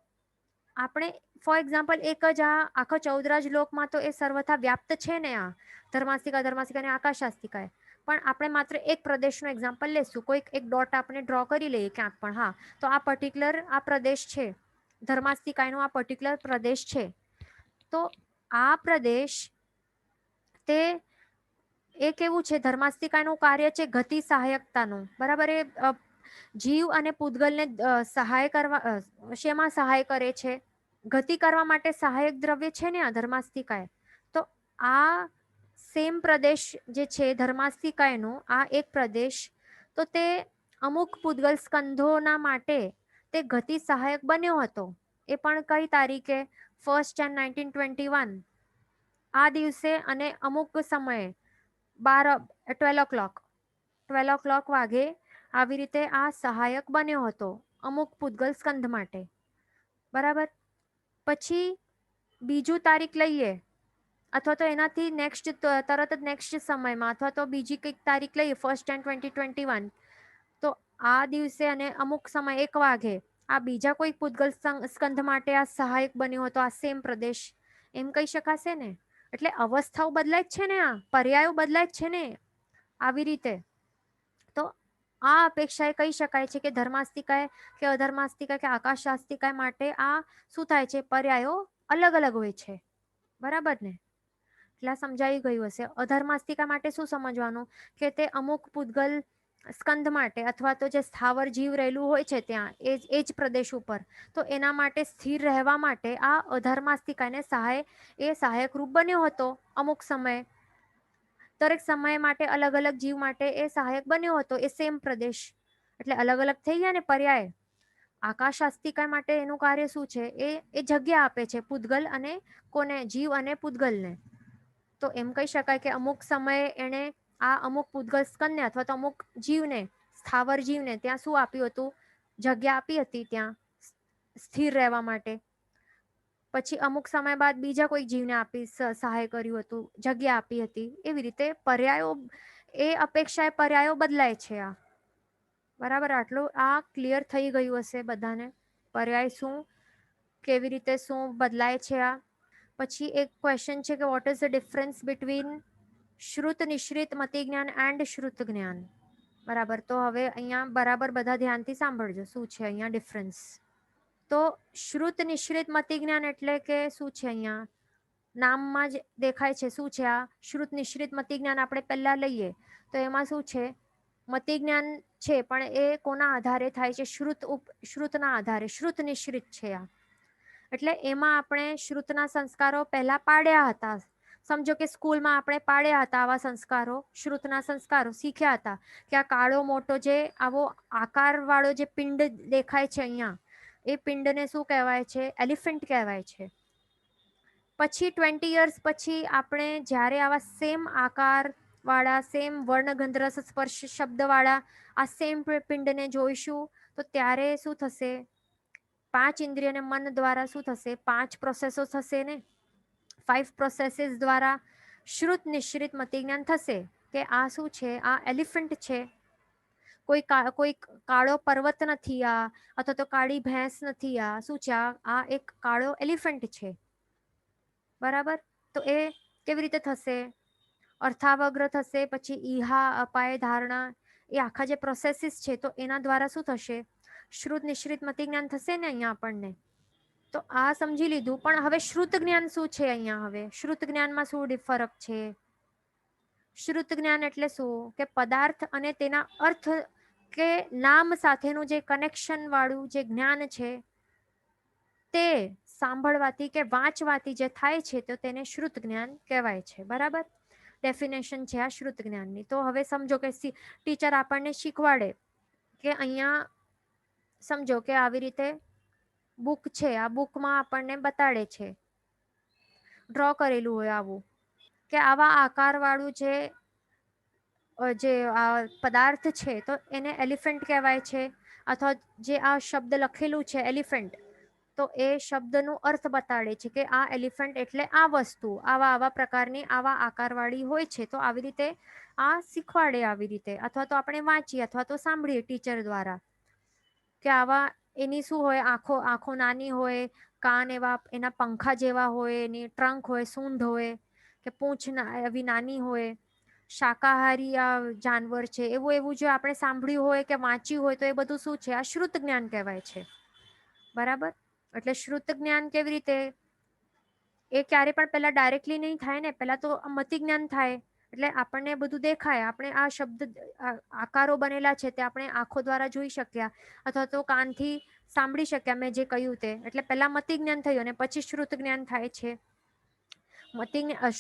આપણે ફોર એક્ઝામ્પલ એક જ આ આખો 14 લોકમાં તો એ સર્વથા વ્યાપ્ત છે ને, આ ધર્માસ્તિકા અને આકાશાસ્તિકા. પણ આપણે માત્ર એક પ્રદેશનું એક્ઝામ્પલ લેશું, કોઈક એક ડોટ આપણે ડ્રો કરી લઈએ ક્યાંક પણ. હા, તો આ પર્ટિક્યુલર આ પ્રદેશ છે, ધર્માસ્તિકાનો આ પર્ટિક્યુલર પ્રદેશ છે. તો આ પ્રદેશ તે એ કેવું છે? ધર્માસ્તિકાનું કાર્ય છે ગતિ સહાયકતાનું, બરાબર? એ જીવ અને પૂતગલને સહાય કરવા, શેમાં સહાય કરે છે? ગતિ કરવા માટે સહાયક દ્રવ્ય છે ને આ ધર્માસ્તિકાય. તો આ સેમ પ્રદેશ જે છે ધર્માસ્તિકાયનો, આ એક પ્રદેશ, તો તે અમુક પૂતગલ સ્કંધોના માટે તે ગતિ સહાયક બન્યો હતો. એ પણ કઈ તારીખે? 1 Jan 1921 આ દિવસે, અને અમુક સમયે 12 o'clock વાગે આવી રીતે આ સહાયક બન્યો હતો અમુક પૂતગલ સ્કંધ માટે, બરાબર? પછી બીજું તારીખ લઈએ, અથવા તો એનાથી તરત જ નેક્સ્ટ સમયમાં, અથવા તો બીજી કંઈક તારીખ લઈએ 1 Jan 2021, તો આ દિવસે અને અમુક સમય 1 વાગે આ બીજા કોઈ પૂતગલ સ્કંધ માટે આ સહાયક બન્યો હતો, આ સેમ પ્રદેશ, એમ કહી શકાશે ને. એટલે અવસ્થાઓ બદલાય જ છે ને, આ પર્યાયો બદલાય જ છે ને આવી રીતે. તો આ અપેક્ષાએ કહી શકાય છે કે ધર્માસ્તિકાય કે અધર્માસ્તિકા કે આકાશાસ્તિકાય માટે આ શું થાય છે? પર્યાયો અલગ અલગ હોય છે, બરાબર ને? એટલે સમજાઈ ગયું હશે. અધર્માસ્તિકા માટે શું સમજવાનું? કે તે અમુક પૂતગલ સ્કંધ માટે, અથવા તો જે સ્થાવર જીવ રહેલું હોય છે ત્યાં એ જ પ્રદેશ ઉપર, તો એના માટે સ્થિર રહેવા માટે આ અધર્માસ્તિકાને સહાયક રૂપ બન્યો હતો અમુક સમયે. દરેક સમય માટે અલગ અલગ જીવ માટે એ સહાયક બન્યો હતો એ સેમ પ્રદેશ, એટલે અલગ અલગ થઈ ગયા ને પર્યાય. આકાશાસ્તિકા માટે એનું કાર્ય શું છે? એ જગ્યા આપે છે પૂતગલ અને કોને? જીવ અને પૂતગલને. તો એમ કહી શકાય કે અમુક સમયે એને આ અમુક પૂતગલ સ્કંદને અથવા તો અમુક જીવને, સ્થાવર જીવને ત્યાં શું આપ્યું હતું? જગ્યા આપી હતી ત્યાં સ્થિર રહેવા માટે. પછી અમુક સમય બાદ બીજા કોઈ જીવને આપી સહાય કર્યું હતું, જગ્યા આપી હતી. એવી રીતે પર્યાયો, એ અપેક્ષાએ પર્યાયો બદલાય છે આ, બરાબર, આટલું આ ક્લિયર થઈ ગયું હશે બધાને. પર્યાય શું, કેવી રીતે શું બદલાય છે આ. પછી એક ક્વેશ્ચન છે કે what is the difference between શ્રુત નિશ્રિત મતિ જ્ઞાન એન્ડ શ્રુત જ્ઞાન. બરાબર, તો હવે અહીંયા બરાબર બધા ધ્યાનથી સાંભળજો શું છે અહીંયા ડિફરન્સ. તો શ્રુત નિશ્રિત મતિ જ્ઞાન એટલે કે શું છે, અહીંયા નામમાં જ દેખાય છે શું છે આ શ્રુત નિશ્રિત મતિ જ્ઞાન. આપણે પહેલા લઈએ તો એમાં શું છે, મતિ જ્ઞાન છે પણ એ કોના આધારે થાય છે, શ્રુતના આધારે. શ્રુત નિશ્રિત છે આ, એટલે એમાં આપણે શ્રુતના સંસ્કારો પહેલા પાડ્યા હતા. સમજો કે સ્કૂલમાં આપણે પાડ્યા હતા આવા સંસ્કારો, શ્રુતના સંસ્કારો શીખ્યા હતા કે આ કાળો મોટો જે આવો આકાર વાળો જે પિંડ દેખાય છે અહીંયા, એ પિંડને શું કહેવાય છે, એલિફન્ટ કહેવાય છે. પછી 20 યર્સ પછી આપણે જ્યારે આવા સેમ આકાર વાળા, સેમ વર્ણગંધરસ સ્પર્શ શબ્દ વાળા આ સેમ પિંડને જોઈશું તો ત્યારે શું થશે, 5 ઇન્દ્રિય અને મન દ્વારા શું થશે, 5 પ્રોસેસો થશે ને. 5 પ્રોસેસીસ દ્વારા શ્રુત નિશ્રિત મતિ જ્ઞાન થશે કે આ શું છે, આ એલિફન્ટ છે. કોઈ કાળો પર્વત નથી આ, અથવા તો કાળી ભેંસ નથી આ, શું છે આ એક કાળો એલિફન્ટ છે. બરાબર, તો એ કેવી રીતે થશે, અર્થાવગ્ર થશે. પછી ઈહા અપાય ધારણા, એ આખા જે પ્રોસેસીસ છે તો એના દ્વારા શું થશે, શ્રુત નિશ્રિત મતિ જ્ઞાન થશે ને અહીંયા આપણને. તો આ સમજી લીધું. પણ હવે શ્રુત જ્ઞાન શું છે અહીંયા, હવે શ્રુત જ્ઞાનમાં શું ફરક છે. શ્રુત જ્ઞાન એટલે શું કે પદાર્થ અને તેના અર્થ કે નામ સાથેનું જે કનેક્શન વાળું જે જ્ઞાન છે તે સાંભળવાથી કે વાંચવાથી જે થાય છે તો તેને શ્રુત જ્ઞાન કહેવાય છે. બરાબર, ડેફિનેશન છે આ શ્રુત જ્ઞાનની. તો હવે સમજો કે ટીચર આપણને શીખવાડે કે અહીંયા સમજો કે આવી રીતે બુક છે, આ બુકમાં આપણને બતાડે છે, ડ્રો કરેલું હોય આવું કે આવા આકાર વાળું જે પદાર્થ છે તો એને એલિફન્ટ કહેવાય છે. અથવા જે આ શબ્દ લખેલું છે એલિફન્ટ, તો એ શબ્દનું અર્થ બતાડે છે કે આ એલિફન્ટ એટલે આ વસ્તુ આવા પ્રકારની આવા આકારવાળી હોય છે. તો આવી રીતે આ શીખવાડે, આવી રીતે. અથવા તો આપણે વાંચીએ અથવા તો સાંભળીએ ટીચર દ્વારા કે આવા એની શું હોય, આંખો નાની હોય, કાન એવા એના પંખા જેવા હોય, એની ટ્રંક હોય, સૂંઢ હોય કે પૂંછ એવી નાની હોય, શાકાહારી આ જાનવર છે, એવું જો આપણે સાંભળ્યું હોય કે વાંચ્યું હોય તો એ બધું શું છે, આ શ્રુત જ્ઞાન કહેવાય છે. બરાબર, એટલે શ્રુત જ્ઞાન કેવી રીતે, એ ક્યારે પણ પહેલા ડાયરેક્ટલી નહીં થાય ને, પહેલા તો મતિ જ્ઞાન થાય. એટલે આપણને બધું દેખાય, આપણે આ શબ્દ આકારો બનેલા છે તે આપણે આંખો દ્વારા જોઈ શક્યા અથવા તો કાનથી સાંભળી શક્યા મેં જે કહ્યું તે. એટલે પહેલા મતિ જ્ઞાન થયું અને પછી શ્રુત જ્ઞાન થાય છે.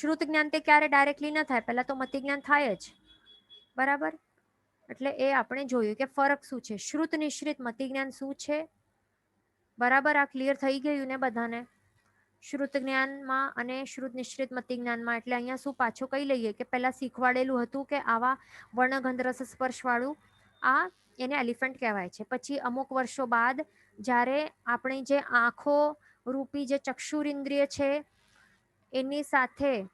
શ્રુત જ્ઞાન તે ક્યારે ડાયરેક્ટલી ન થાય, પહેલા તો મતિ જ્ઞાન થાય જ. બરાબર, એટલે એ આપણે જોયું કે ફરક શું છે, શ્રુત નિશ્રિત મતિ જ્ઞાન શું છે. બરાબર, આ ક્લિયર થઈ ગયું ને બધાને શ્રુત જ્ઞાનમાં અને શ્રુત નિશ્રિત મતિ જ્ઞાનમાં. એટલે અહીંયા શું પાછું કહી લઈએ કે પહેલા શીખવાડેલું હતું કે આવા વર્ણગંધ રસ સ્પર્શ વાળું આ એને એલિફન્ટ કહેવાય છે. પછી અમુક વર્ષો બાદ જ્યારે આપણી જે આંખો રૂપી જે ચક્ષુર ઇન્દ્રિય છે એની સાથે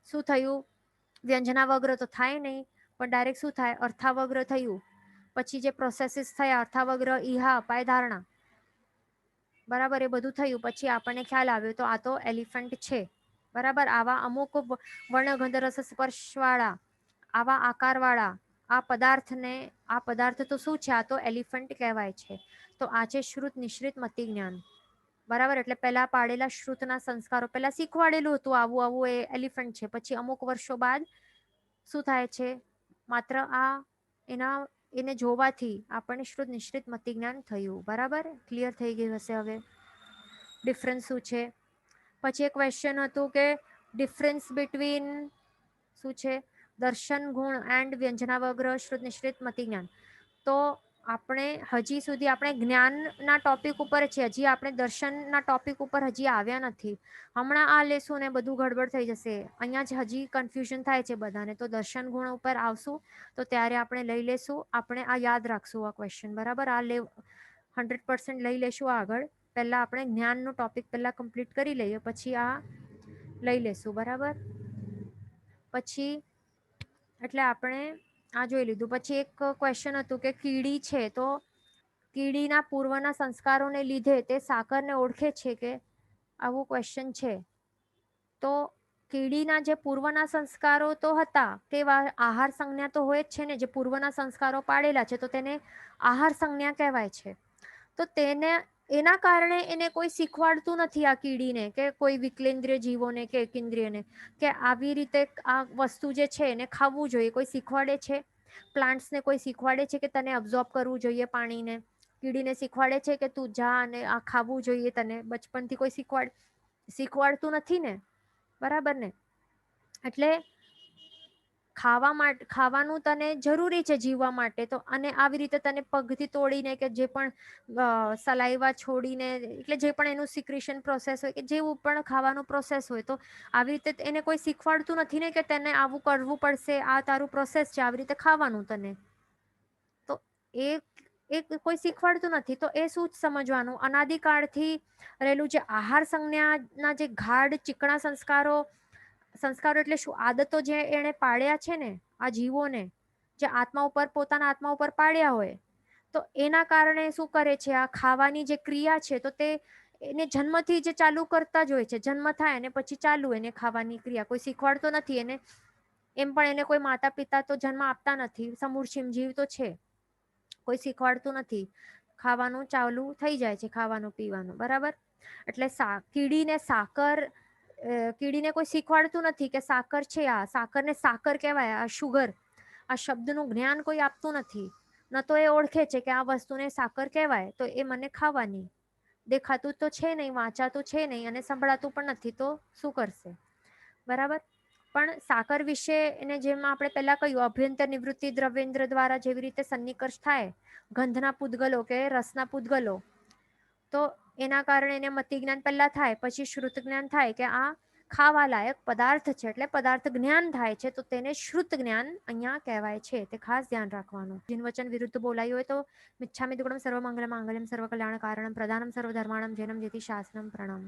શું થયું, વ્યંજનાવગ્ર તો થાય નહીં પણ ડાયરેક્ટ શું થાય, અર્થાવગ્ર થયું. પછી જે પ્રોસેસીસ થયા, અર્થાવગ્ર, ઈહા, અપાય, ધારણા, બરાબર, એ બધું થયું. પછી આપણને ખ્યાલ આવ્યો તો આ તો એલિફન્ટ છે. બરાબર, આવા અમુક વર્ણગંધ રસ સ્પર્શ વાળા આવા આકાર વાળા આ પદાર્થ તો શું છે, આ તો એલિફન્ટ કહેવાય છે. તો આ છે શ્રુત નિશ્રિત મતિ જ્ઞાન. બરાબર, એટલે પહેલા પાડેલા શ્રુતના સંસ્કારો, પહેલા શીખવાડેલું હતું આવું એ એલિફન્ટ છે. પછી અમુક વર્ષો બાદ શું થાય છે, માત્ર એને જોવાથી આપણને શ્રુત નિશ્રિત મતિ જ્ઞાન થયું. બરાબર, ક્લિયર થઈ ગયું હશે હવે ડિફરન્સ શું છે. પછી એક ક્વેશ્ચન હતું કે ડિફરન્સ બિટવીન શું છે, દર્શન ગુણ એન્ડ વ્યંજનાવગ્ર શ્રુત નિશ્રિત મતિ જ્ઞાન. તો આપણે હજી સુધી આપણે જ્ઞાનના ટોપિક ઉપર છે, હજી આપણે દર્શનના ટોપિક ઉપર હજી આવ્યા નથી. હમણાં આ લેશું ને બધું ગડબડ થઈ જશે. અહીંયા જ હજી કન્ફ્યુઝન થાય છે બધાને. તો દર્શન ગુણ ઉપર આવશું તો ત્યારે આપણે લઈ લેશું, આપણે આ યાદ રાખશું આ ક્વેશ્ચન. બરાબર, આ 100% લઈ લેશું આગળ. પહેલા આપણે જ્ઞાનનો ટોપિક પહેલા કમ્પ્લીટ કરી લઈએ, પછી આ લઈ લેશું. બરાબર, પછી એટલે આપણે આ જોઈ લીધું. પછી એક ક્વેશ્ચન હતું કે કીડી છે તો કીડીના પૂર્વના સંસ્કારોને લીધે તે સાકરને ઓળખે છે કે, આવું ક્વેશ્ચન છે. તો કીડીના જે પૂર્વના સંસ્કારો તો હતા તે આહાર સંજ્ઞા તો હોય જ છે ને, જે પૂર્વના સંસ્કારો પાડેલા છે તો તેને આહાર સંજ્ઞા કહેવાય છે. તો તેને એના કારણે એને કોઈ શીખવાડતું નથી આ કીડીને કે કોઈ વિકલેન્દ્રિય જીવોને કે એકેન્દ્રિયને કે આવી રીતે આ વસ્તુ જે છે એને ખાવું જોઈએ. કોઈ શીખવાડે છે? પ્લાન્ટ્સને કોઈ શીખવાડે છે કે તને અબ્ઝોર્બ કરવું જોઈએ પાણીને? કીડીને શીખવાડે છે કે તું જા અને આ ખાવું જોઈએ તને? બચપનથી કોઈ શીખવાડતું નથી ને, બરાબર ને? એટલે ખાવાનું તને જરૂરી છે જીવવા માટે. તો અને આવી રીતે તને પગથી તોડીને કે જે પણ સલાઈવા છોડીને, એટલે જે પણ એનું સિક્રેશન પ્રોસેસ હોય કે જેવું પણ ખાવાનું પ્રોસેસ હોય, તો આવી રીતે એને કોઈ શીખવાડતું નથી ને કે તેને આવું કરવું પડશે, આ તારું પ્રોસેસ છે, આવી રીતે ખાવાનું તને. તો એ કોઈ શીખવાડતું નથી. તો એ શું સમજવાનું, અનાદિકાળથી રહેલું જે આહાર સંજ્ઞાના જે ગાઢ ચીકણા સંસ્કારો એટલે શું? આદતો જે એને પાડ્યા છે ને આ જીવોને, જે આત્મા ઉપર, પોતાના આત્મા ઉપર પાડ્યા હોય, તો એના કારણે શું કરે છે? આ ખાવાની જે ક્રિયા છે તો તે એને જન્મથી જે ચાલુ કરતા જ હોય છે. જન્મ થાય અને પછી ચાલુ એને ખાવાની ક્રિયા. કોઈ શીખવાડતો નથી એને. એમ પણ એને કોઈ માતા પિતા તો જન્મ આપતા નથી. સમૂળક્ષીમ જીવ તો છે, કોઈ શીખવાડતું નથી. ખાવાનું ચાલુ થઈ જાય છે, ખાવાનું પીવાનું, બરાબર? એટલે કીડીને કોઈ શીખવાડતું નથી કે સાકર છે, આ સાકરને સાકર કહેવાય, આ શુગર, આ શબ્દનું જ્ઞાન કોઈ આપતું નથી. ન તો એ ઓળખે છે કે આ વસ્તુને સાકર કહેવાય તો એ મને ખાવાની. દેખાતું તો છે નહીં, વાંચાતું છે નહીં અને સંભળાતું પણ નથી, તો શું કરશે? બરાબર. પણ સાકર વિશે એને જેમ આપણે પહેલા કહ્યું, અભ્યંતર નિવૃત્તિ દ્રવ્યેન્દ્ર દ્વારા જેવી રીતે સન્નિકર્ષ થાય ગંધના પૂદગલો કે રસના પૂદગલો, તો એના કારણે એને મતિ જ્ઞાન પહેલા થાય, પછી શ્રુત જ્ઞાન થાય કે આ ખાવા લાયક પદાર્થ છે, એટલે પદાર્થ જ્ઞાન થાય છે. તો તેને શ્રુત જ્ઞાન અહીંયા કહેવાય છે. તે ખાસ ધ્યાન રાખવાનું. જીન વચન વિરુદ્ધ બોલાયું હોય તો મિચ્છામિ દુક્કડમ સર્વ મંગલ માંગલ્યમ સર્વ કલ્યાણ કારણમ પ્રધાનમ સર્વ ધર્માણમ જૈનમ જેતિ શાસનમ પ્રણમ.